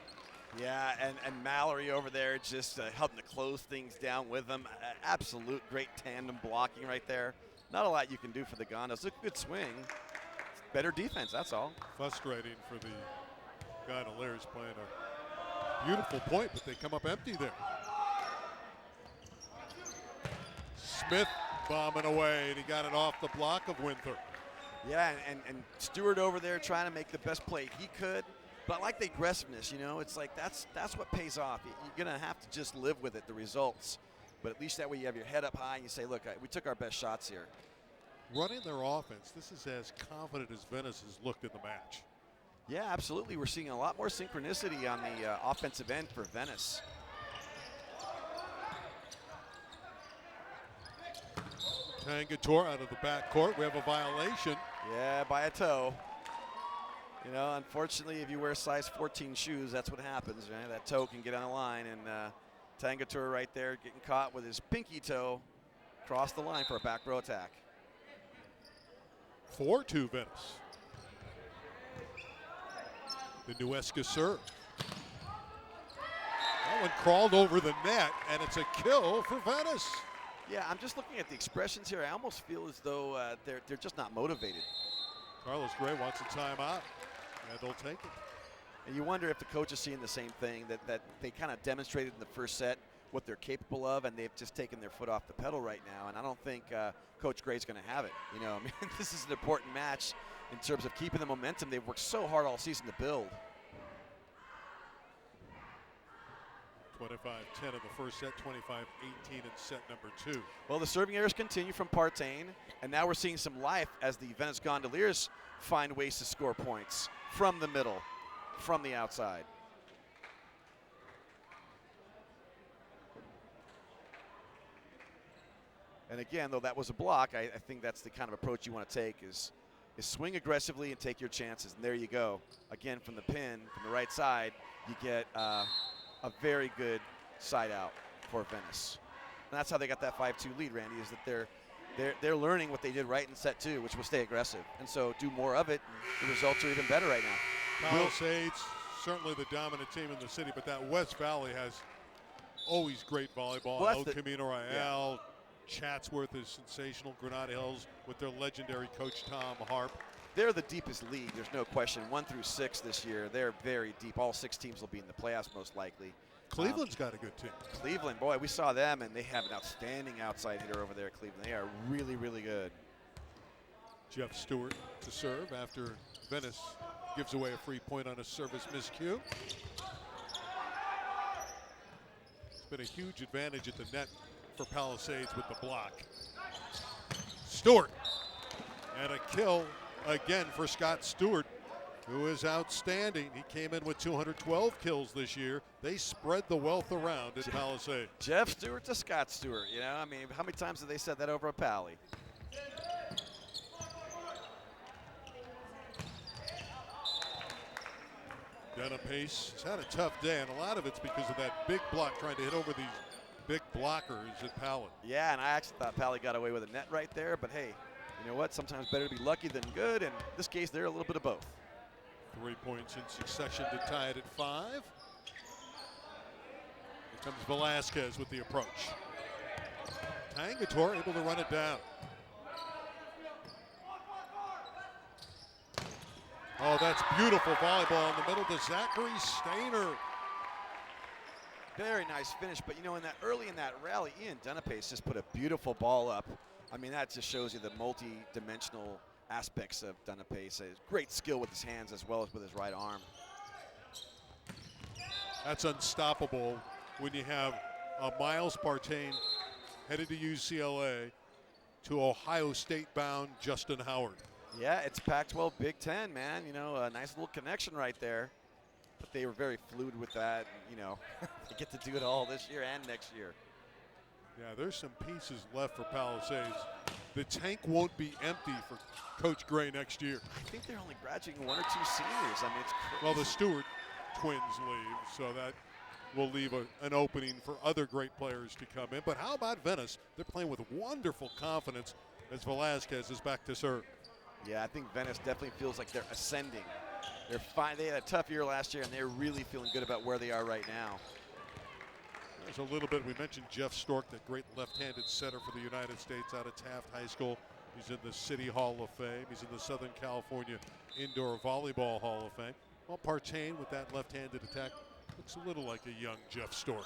Yeah, and Mallory over there just helping to close things down with them. Absolute great tandem blocking right there. Not a lot you can do for the Gondos. Look, good swing. Better defense, that's all. Frustrating for the Gondoliers playing a beautiful point, but they come up empty there. Smith bombing away, and he got it off the block of Winther. Yeah, and Stewart over there trying to make the best play he could. But I like the aggressiveness, you know. It's like that's what pays off. You're going to have to just live with it, the results. But at least that way you have your head up high and you say, look, we took our best shots here. Running their offense, this is as confident as Venice has looked in the match. Yeah, absolutely. We're seeing a lot more synchronicity on the offensive end for Venice. Tangator out of the backcourt. We have a violation. Yeah, by a toe. You know, unfortunately, if you wear size 14 shoes, that's what happens, right? That toe can get on the line, and Tangator right there getting caught with his pinky toe across the line for a back row attack. 4-2 Venice. The Nuesca serve. That one crawled over the net, and it's a kill for Venice. Yeah, I'm just looking at the expressions here. I almost feel as though they're just not motivated. Carlos Gray wants a timeout, and they'll take it. And you wonder if the coach is seeing the same thing, that they kind of demonstrated in the first set what they're capable of, and they've just taken their foot off the pedal right now. And I don't think Coach Gray's going to have it. You know, I mean, this is an important match in terms of keeping the momentum they've worked so hard all season to build. 25-10 in the first set, 25-18 in set number 2. Well, the serving errors continue from Partain, and now we're seeing some life as the Venice Gondoliers find ways to score points from the middle, from the outside. And again, though that was a block, I think that's the kind of approach you want to take is swing aggressively and take your chances. And there you go. Again, from the pin, from the right side, you get a very good side out for Venice. And that's how they got that 5-2 lead, Randy, is that they're learning what they did right in set 2, which was stay aggressive. And so do more of it, and the results are even better right now. Palisades, certainly the dominant team in the city, but that West Valley has always great volleyball. Well, El Camino Royale, Chatsworth is sensational. Granada Hills with their legendary coach Tom Harp. They're the deepest league, there's no question. 1 through 6 this year, they're very deep. All 6 teams will be in the playoffs most likely. Cleveland's got a good team. Cleveland, boy, we saw them, and they have an outstanding outside hitter over there at Cleveland. They are really, really good. Jeff Stewart to serve after Venice gives away a free point on a service miscue. It's been a huge advantage at the net for Palisades with the block. Stewart, and a kill again for Scott Stewart, who is outstanding. He came in with 212 kills this year. They spread the wealth around at Palisades. Jeff Stewart to Scott Stewart, you know, I mean, how many times have they said that over at Pally? Dunapace has had a tough day, and a lot of it's because of that big block trying to hit over these big blockers at Pally. Yeah, and I actually thought Pally got away with a net right there, but hey, you know what? Sometimes better to be lucky than good, and in this case, they're a little bit of both. 3 points in succession to tie it at 5. Here comes Velasquez with the approach. Tangator able to run it down. Oh, that's beautiful volleyball in the middle to Zachary Stainer. Very nice finish, but you know, early in that rally, Ian Dunapace just put a beautiful ball up. I mean, that just shows you the multi-dimensional aspects of Dunapace. Great skill with his hands as well as with his right arm. That's unstoppable when you have Miles Partain headed to UCLA to Ohio State-bound Justin Howard. Yeah, it's Pac-12 Big Ten, man. You know, a nice little connection right there. But they were very fluid with that. You know, they get to do it all this year and next year. Yeah, there's some pieces left for Palisades. The tank won't be empty for Coach Gray next year. I think they're only graduating 1 or 2 seniors. I mean, it's crazy. Well, the Stewart twins leave, so that will leave an opening for other great players to come in. But how about Venice? They're playing with wonderful confidence as Velasquez is back to serve. Yeah, I think Venice definitely feels like they're ascending. They're fine. They had a tough year last year, and they're really feeling good about where they are right now. There's a little bit. We mentioned Jeff Stork, that great left-handed setter for the United States out of Taft High School. He's in the City Hall of Fame. He's in the Southern California Indoor Volleyball Hall of Fame. Well, Partain with that left-handed attack looks a little like a young Jeff Stork.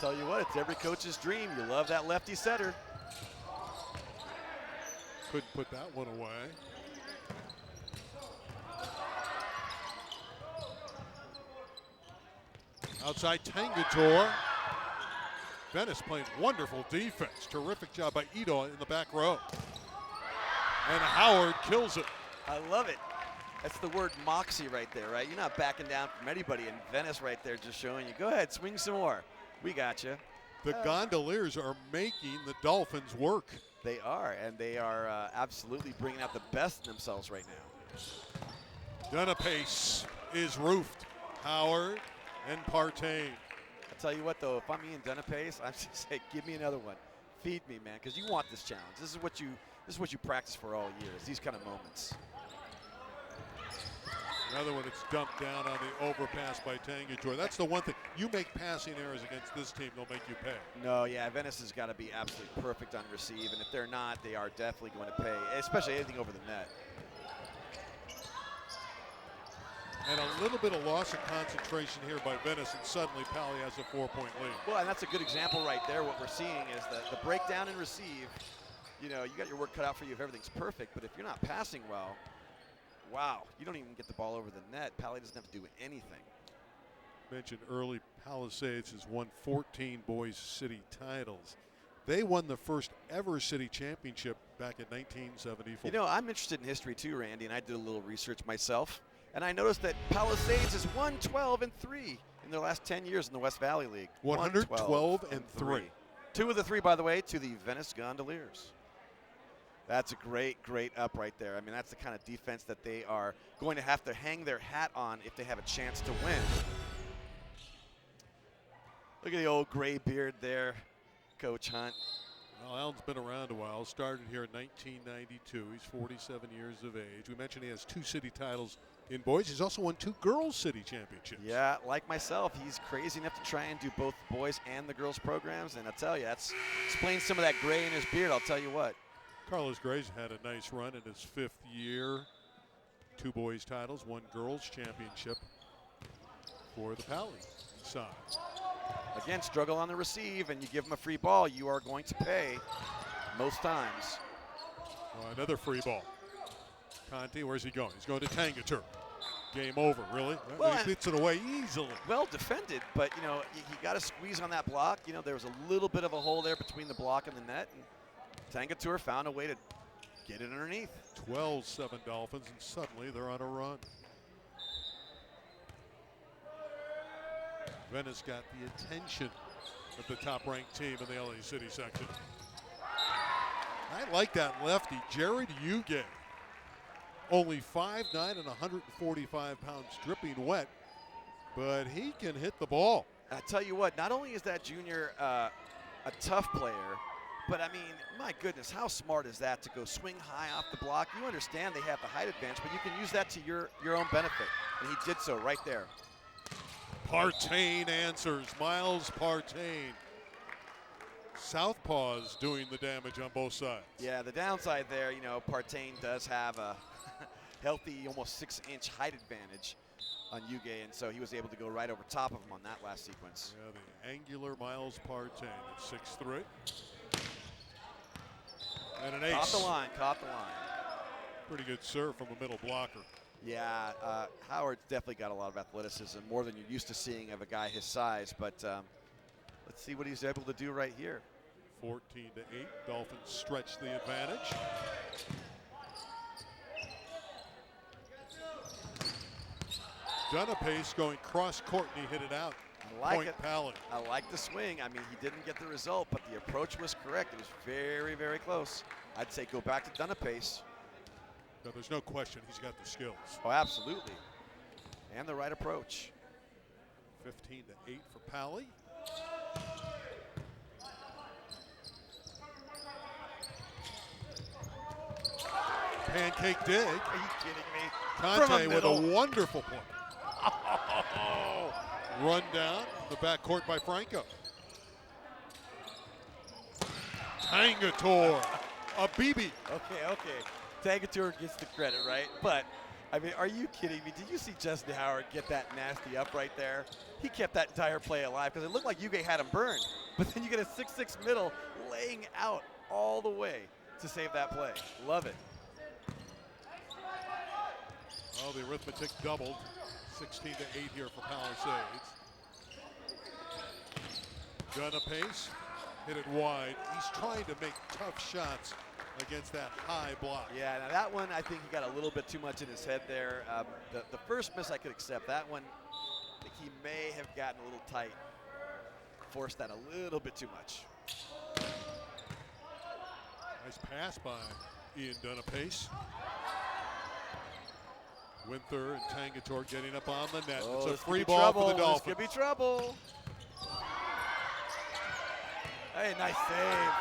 Tell you what, it's every coach's dream. You love that lefty setter. Couldn't put that one away. Outside Tangator. Venice playing wonderful defense. Terrific job by Ito in the back row. And Howard kills it. I love it. That's the word moxie right there, right? You're not backing down from anybody. And Venice right there just showing you, go ahead, swing some more. We got you. The Gondoliers are making the Dolphins work. They are, and they are absolutely bringing out the best in themselves right now. Dunapace is roofed. Howard and Partain. I'll tell you what, though, if I'm Ian Dunapace, I'm just saying, give me another one. Feed me, man, because you want this challenge. This is what you practice for all years, these kind of moments. Another one that's dumped down on the overpass by Tangator. That's the one thing. You make passing errors against this team, they'll make you pay. No, yeah, Venice has got to be absolutely perfect on receive, and if they're not, they are definitely going to pay, especially anything over the net. And a little bit of loss of concentration here by Venice, and suddenly Pally has a 4-point lead. Well, and that's a good example right there. What we're seeing is the breakdown and receive. You know, you got your work cut out for you if everything's perfect, but if you're not passing well, wow, you don't even get the ball over the net. Pally doesn't have to do anything. Mentioned early, Palisades has won 14 boys city titles. They won the first ever city championship back in 1974. You know, I'm interested in history too, Randy, and I did a little research myself. And I noticed that Palisades has won 12-3 in their last 10 years in the West Valley League. 112-3. 2 of the 3, by the way, to the Venice Gondoliers. That's a great, great up right there. I mean, that's the kind of defense that they are going to have to hang their hat on if they have a chance to win. Look at the old gray beard there, Coach Hunt. Well, Allen's been around a while. Started here in 1992. He's 47 years of age. We mentioned he has 2 city titles in boys. He's also won 2 girls city championships. Yeah, like myself, he's crazy enough to try and do both the boys and the girls programs. And I tell you, that's explains some of that gray in his beard, I'll tell you what. Carlos Gray's had a nice run in his 5th year. 2 boys titles, 1 girls championship for the Pally side. Again, struggle on the receive, and you give them a free ball, you are going to pay most times. Another free ball. Conti, where's he going? He's going to Tangator. Game over, really? Well, he gets it away easily. Well defended, but, you know, you got to squeeze on that block. You know, there was a little bit of a hole there between the block and the net, and Tangator found a way to get it underneath. 12-7 Dolphins, and suddenly they're on a run. Venice got the attention of the top-ranked team in the LA City section. I like that lefty, Jared Ugay. Only 5'9" and 145 pounds, dripping wet, but he can hit the ball. I tell you what, not only is that junior a tough player, but I mean, my goodness, how smart is that to go swing high off the block? You understand they have the height advantage, but you can use that to your own benefit, and he did so right there. Partain answers. Miles Partain. Southpaws doing the damage on both sides. Yeah, the downside there, you know, Partain does have a healthy, almost 6-inch height advantage on Yuge, and so he was able to go right over top of him on that last sequence. Yeah, the angular Miles Partain at 6'3". And an ace. Caught the line, caught the line. Pretty good serve from a middle blocker. Yeah, Howard's definitely got a lot of athleticism, more than you're used to seeing of a guy his size, but let's see what he's able to do right here. 14-8, Dolphins stretch the advantage. Dunapace going cross court and he hit it out. I like Point it. Pally. I like the swing. I mean, he didn't get the result, but the approach was correct. It was very, very close. I'd say go back to Dunapace. No, there's no question he's got the skills. Oh, absolutely. And the right approach. 15-8 for Pally. Pancake dig. Are you kidding me? Conte with a wonderful point. Run down the backcourt by Franco. Tangator, a BB. Okay. Tangator gets the credit, right? But, I mean, are you kidding me? Did you see Justin Howard get that nasty up right there? He kept that entire play alive because it looked like Yuge had him burned. But then you get a 6'6" middle laying out all the way to save that play. Love it. Well, the arithmetic doubled. 16-8 here for Palisades. Dunapace hit it wide. He's trying to make tough shots against that high block. Yeah, now that one, I think he got a little bit too much in his head there. The first miss I could accept. That one, I think he may have gotten a little tight. Forced that a little bit too much. Nice pass by Ian Dunapace. Winther and Tangator getting up on the net. It's a free ball for the Dolphins. This could be trouble. Hey, nice save.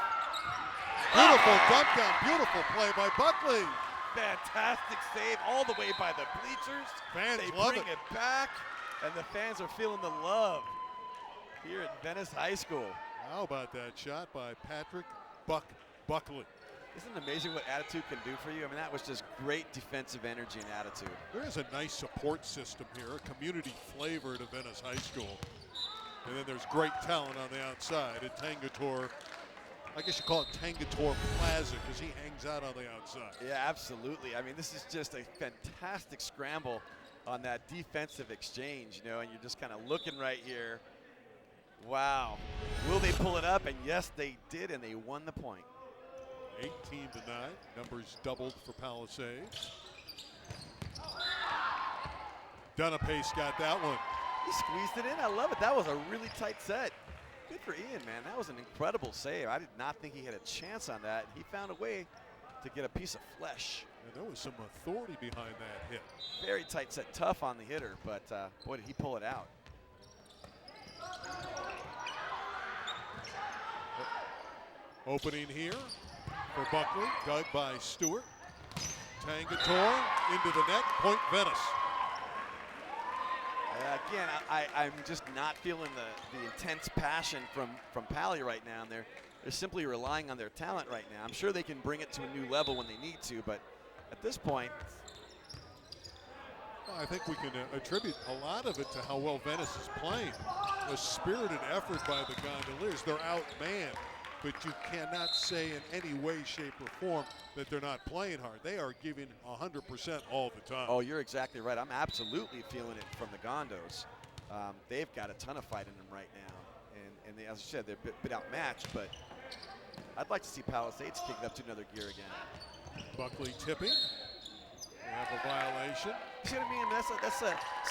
Beautiful dump down, beautiful play by Buckley. Fantastic save all the way by the bleachers. Fans they love bring it back, and the fans are feeling the love here at Venice High School. How about that shot by Patrick Buckley? Isn't it amazing what attitude can do for you? I mean, that was just great defensive energy and attitude. There is a nice support system here, a community flavor to Venice High School. And then there's great talent on the outside. And Tangator, I guess you call it Tangator Plaza because he hangs out on the outside. Yeah, absolutely. I mean, this is just a fantastic scramble on that defensive exchange, you know, and you're just kind of looking right here. Wow. Will they pull it up? And yes, they did, and they won the point. 18-9, numbers doubled for Palisades. Dunapace got that one. He squeezed it in. I love it. That was a really tight set. Good for Ian, man. That was an incredible save. I did not think he had a chance on that. He found a way to get a piece of flesh. And there was some authority behind that hit. Very tight set, tough on the hitter, but boy, did he pull it out. Opening here for Buckley, dug by Stewart. Tangator into the net, point Venice. Again, I'm just not feeling the intense passion from Pally right now. And they're simply relying on their talent right now. I'm sure they can bring it to a new level when they need to, but at this point. Well, I think we can attribute a lot of it to how well Venice is playing. A spirited effort by the Gondoliers. They're outmanned, but you cannot say in any way, shape, or form that they're not playing hard. They are giving 100% all the time. Oh, you're exactly right. I'm absolutely feeling it from the Gondos. They've got a ton of fight in them right now. And they, as I said, they're a bit outmatched, but I'd like to see Palisades kick it up to another gear again. Buckley tipping. We have a violation. You see what I mean? That's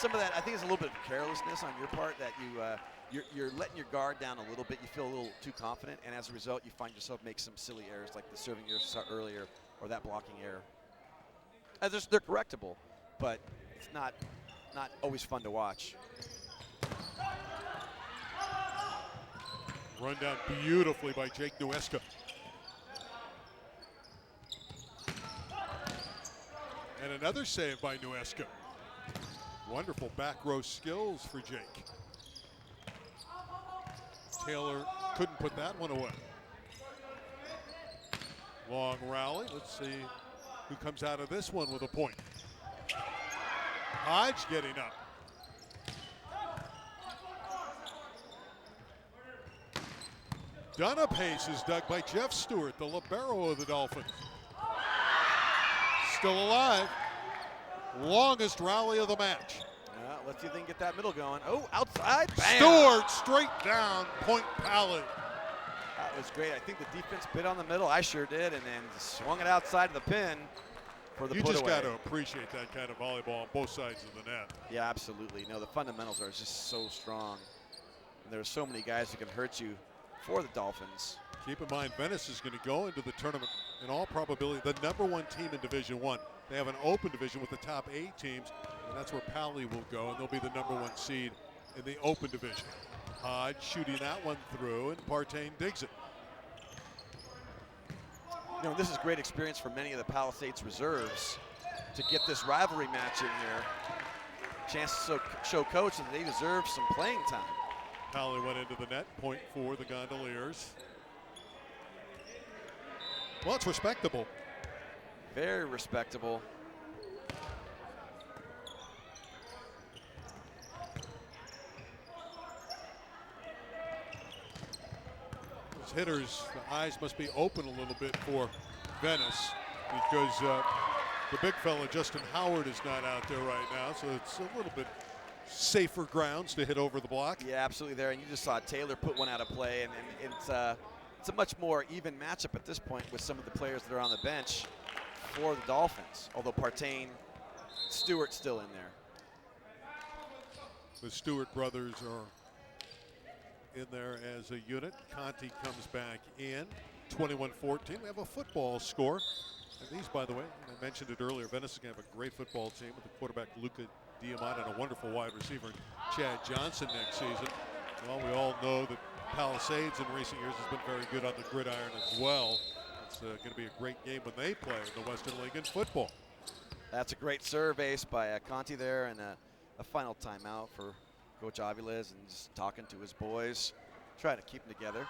some of that. I think it's a little bit of carelessness on your part that you're letting your guard down a little bit. You feel a little too confident, and as a result, you find yourself make some silly errors like the serving error earlier or that blocking error. They're correctable, but it's not always fun to watch. Run down beautifully by Jake Nuesca. And another save by Nuesca. Wonderful back row skills for Jake. Taylor couldn't put that one away. Long rally. Let's see who comes out of this one with a point. Hodge getting up. Dunapace is dug by Jeff Stewart, the libero of the Dolphins. Still alive. Longest rally of the match. Let's see if they can get that middle going. Oh, outside. Bam. Stewart straight down, point Pally. That was great. I think the defense bit on the middle. I sure did, and then swung it outside of the pin for the put away. You just got to appreciate that kind of volleyball on both sides of the net. Yeah, absolutely. No, the fundamentals are just so strong. And there are so many guys who can hurt you for the Dolphins. Keep in mind, Venice is going to go into the tournament, in all probability, the #1 team in Division I. They have an open division with the top 8 teams, and that's where Pally will go, and they'll be the #1 seed in the open division. Hodge shooting that one through, and Partain digs it. You know, this is great experience for many of the Palisades reserves to get this rivalry match in here. Chance to show coach that they deserve some playing time. Pally went into the net, point for the Gondoliers. Well, it's respectable. Very respectable. Those hitters, the eyes must be open a little bit for Venice because the big fella, Justin Howard, is not out there right now, so it's a little bit safer grounds to hit over the block. Yeah, absolutely there, and you just saw Taylor put one out of play, and it's a much more even matchup at this point with some of the players that are on the bench for the Dolphins, although Partain, Stewart still in there. The Stewart brothers are in there as a unit. Conti comes back in, 21-14. We have a football score. And these, by the way, I mentioned it earlier, Venice is going to have a great football team with the quarterback Luca Diamante and a wonderful wide receiver, Chad Johnson, next season. Well, we all know that Palisades in recent years has been very good on the gridiron as well. It's going to be a great game when they play in the Western League in football. That's a great serve ace by Conti there, and a final timeout for Coach Aviles, and just talking to his boys, trying to keep them together.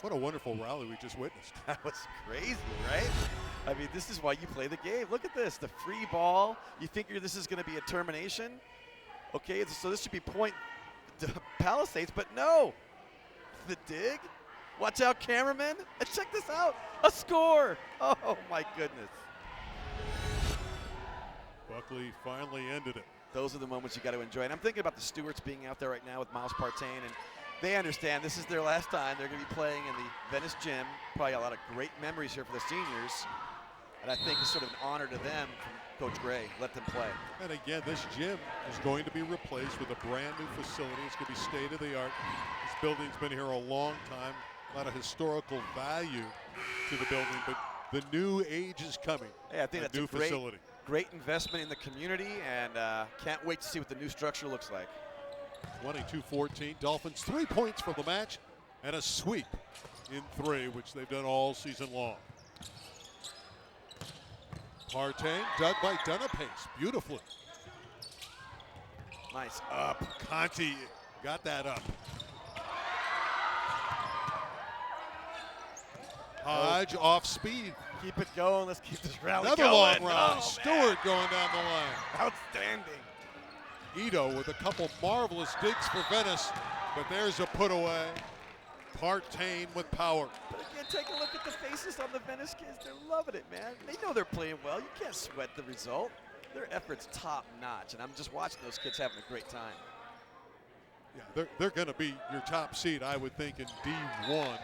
What a wonderful rally we just witnessed. That was crazy, right? I mean, this is why you play the game. Look at this, the free ball. You think this is going to be a termination? Okay, so this should be point to Palisades, but no. The dig. Watch out, cameraman. And check this out, a score. Oh, my goodness. Buckley finally ended it. Those are the moments you got to enjoy. And I'm thinking about the Stewarts being out there right now with Miles Partain, and they understand this is their last time. They're going to be playing in the Venice gym. Probably a lot of great memories here for the seniors. And I think it's sort of an honor to them from Coach Gray. Let them play. And again, this gym is going to be replaced with a brand new facility. It's going to be state of the art. This building's been here a long time. A lot of historical value to the building, but the new age is coming. Hey, I think that's new a great, facility. Great investment in the community, and can't wait to see what the new structure looks like. 22-14. Dolphins 3 points for the match and a sweep in 3, which they've done all season long. Partain dug by Dunapace beautifully. Nice up. Conti got that up. Hodge off speed. Keep it going. Let's keep this rally Another going. long rally. Oh, Stewart going down the line. Outstanding. Ito with a couple marvelous digs for Venice, but there's a put away. Partain with power. But again, take a look at the faces on the Venice kids. They're loving it, man. They know they're playing well. You can't sweat the result. Their effort's top notch, and I'm just watching those kids having a great time. Yeah, they're going to be your top seed, I would think, in D1.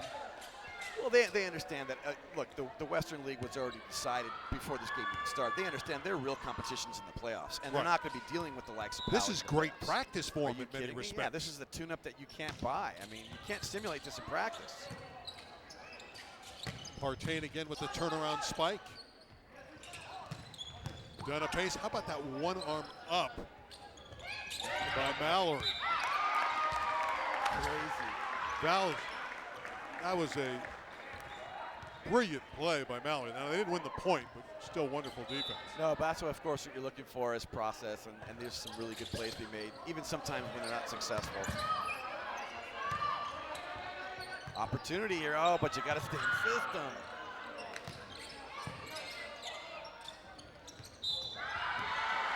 Well, they understand that, look, the Western League was already decided before this game even started. They understand their real competition's in the playoffs, and they're not going to be dealing with the likes of This is great practice for them in many respects. Yeah, this is the tune-up that you can't buy. I mean, you can't simulate this in practice. Partain again with the turnaround spike. Dunapace, how about that one arm up by Mallory? Crazy. That was a brilliant play by Mallory. Now, they didn't win the point, but still wonderful defense. No, but that's what, of course, what you're looking for is process, and there's some really good plays to be made, even sometimes when they're not successful. Opportunity here, oh, but you got to stay in system.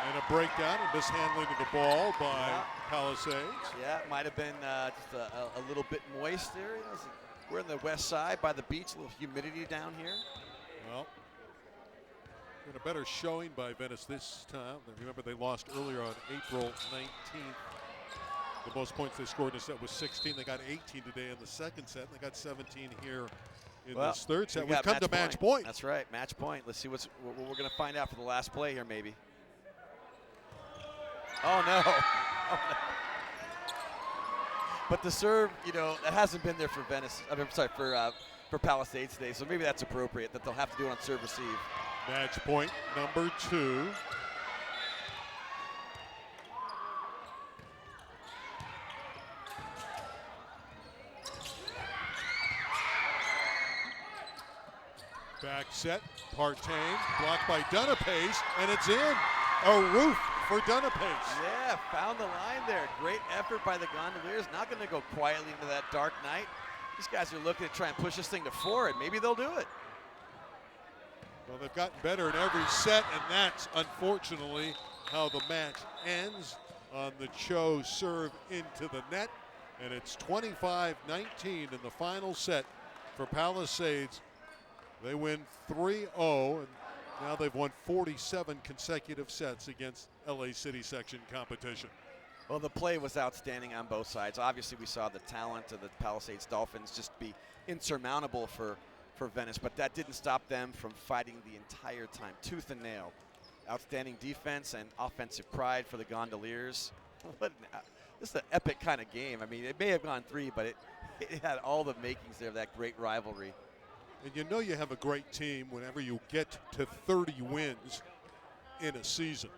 And a breakdown and mishandling of the ball by Palisades. Yeah, it might have been just a little bit moist there. We're on the west side by the beach, a little humidity down here. Well, been a better showing by Venice this time. Remember, they lost earlier on April 19th. The most points they scored in a set was 16. They got 18 today in the second set, and they got 17 here in this third set. We've come to match point. That's right, match point. Let's see what we're going to find out for the last play here, maybe. Oh, no. Oh, no. But the serve, you know, that hasn't been there for Venice. I'm sorry, for Palisades today, so maybe that's appropriate that they'll have to do it on serve receive. Match point number 2. Back set, Partain, blocked by Dunapace, and it's in. A roof for Dunapace. Yeah, found the line there. Great effort by the Gondoliers. Not going to go quietly into that dark night. These guys are looking to try and push this thing to 4, and maybe they'll do it. Well, they've gotten better in every set, and that's unfortunately how the match ends on the Cho serve into the net. And it's 25-19 in the final set for Palisades. They win 3-0, and now they've won 47 consecutive sets against LA City section competition. Well, the play was outstanding on both sides. Obviously, we saw the talent of the Palisades Dolphins just be insurmountable for Venice, but that didn't stop them from fighting the entire time, tooth and nail. Outstanding defense and offensive pride for the Gondoliers. This is an epic kind of game. I mean, it may have gone 3, but it had all the makings there of that great rivalry. And you know you have a great team whenever you get to 30 wins in a season.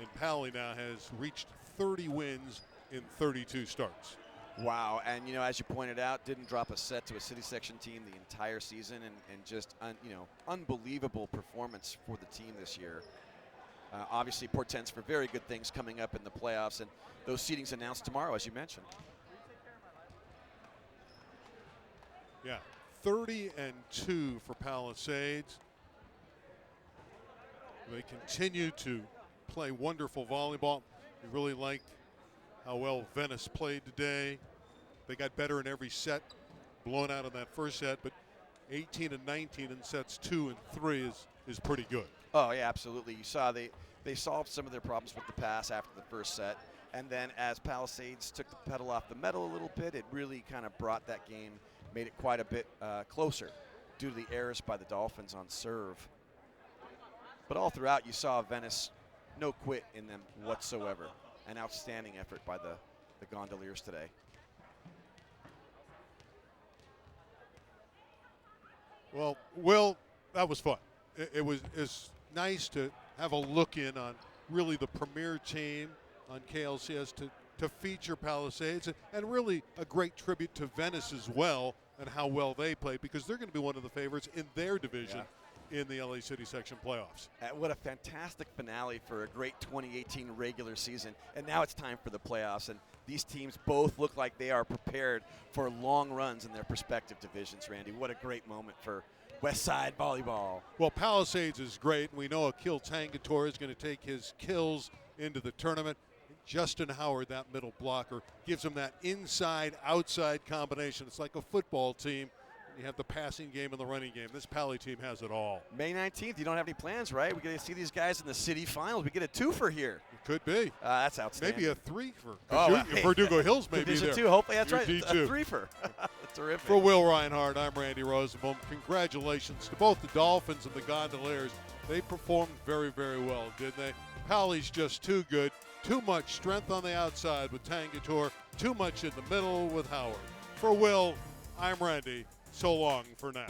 And Pally now has reached 30 wins in 32 starts. Wow, and you know, as you pointed out, didn't drop a set to a city section team the entire season, and just unbelievable performance for the team this year. Obviously portends for very good things coming up in the playoffs, and those seedings announced tomorrow, as you mentioned. Yeah, 30-2 for Palisades. They continue to play wonderful volleyball. We really liked how well Venice played today. They got better in every set, blown out in that first set, but 18-19 in sets 2 and 3 is pretty good. Oh yeah, absolutely. You saw they solved some of their problems with the pass after the first set, and then as Palisades took the pedal off the metal a little bit, it really kind of brought that game, made it quite a bit closer due to the errors by the Dolphins on serve. But all throughout, you saw Venice no quit in them whatsoever. An outstanding effort by the Gondoliers today. Well, Will, that was fun. It's nice to have a look in on really the premier team on KLCS to feature Palisades, and really a great tribute to Venice as well and how well they play, because they're going to be one of the favorites in their division. Yeah. In the LA City section playoffs. What a fantastic finale for a great 2018 regular season. And now it's time for the playoffs. And these teams both look like they are prepared for long runs in their respective divisions, Randy. What a great moment for West Side Volleyball. Well, Palisades is great. We know Akil Tangator is going to take his kills into the tournament. Justin Howard, that middle blocker, gives him that inside-outside combination. It's like a football team. You have the passing game and the running game. This Pally team has it all. May 19th, you don't have any plans, right? We get to see these guys in the city finals. We get a 2-fer here. It could be. That's outstanding. Maybe a 3-fer. Verdugo Hills may be there. Division 2, hopefully that's right. D2. A 3-fer. Terrific. For Will Reinhardt, I'm Randy Rosenbaum. Congratulations to both the Dolphins and the Gondoliers. They performed very, very well, didn't they? Pally's just too good. Too much strength on the outside with Tangator. Too much in the middle with Howard. For Will, I'm Randy. So long for now.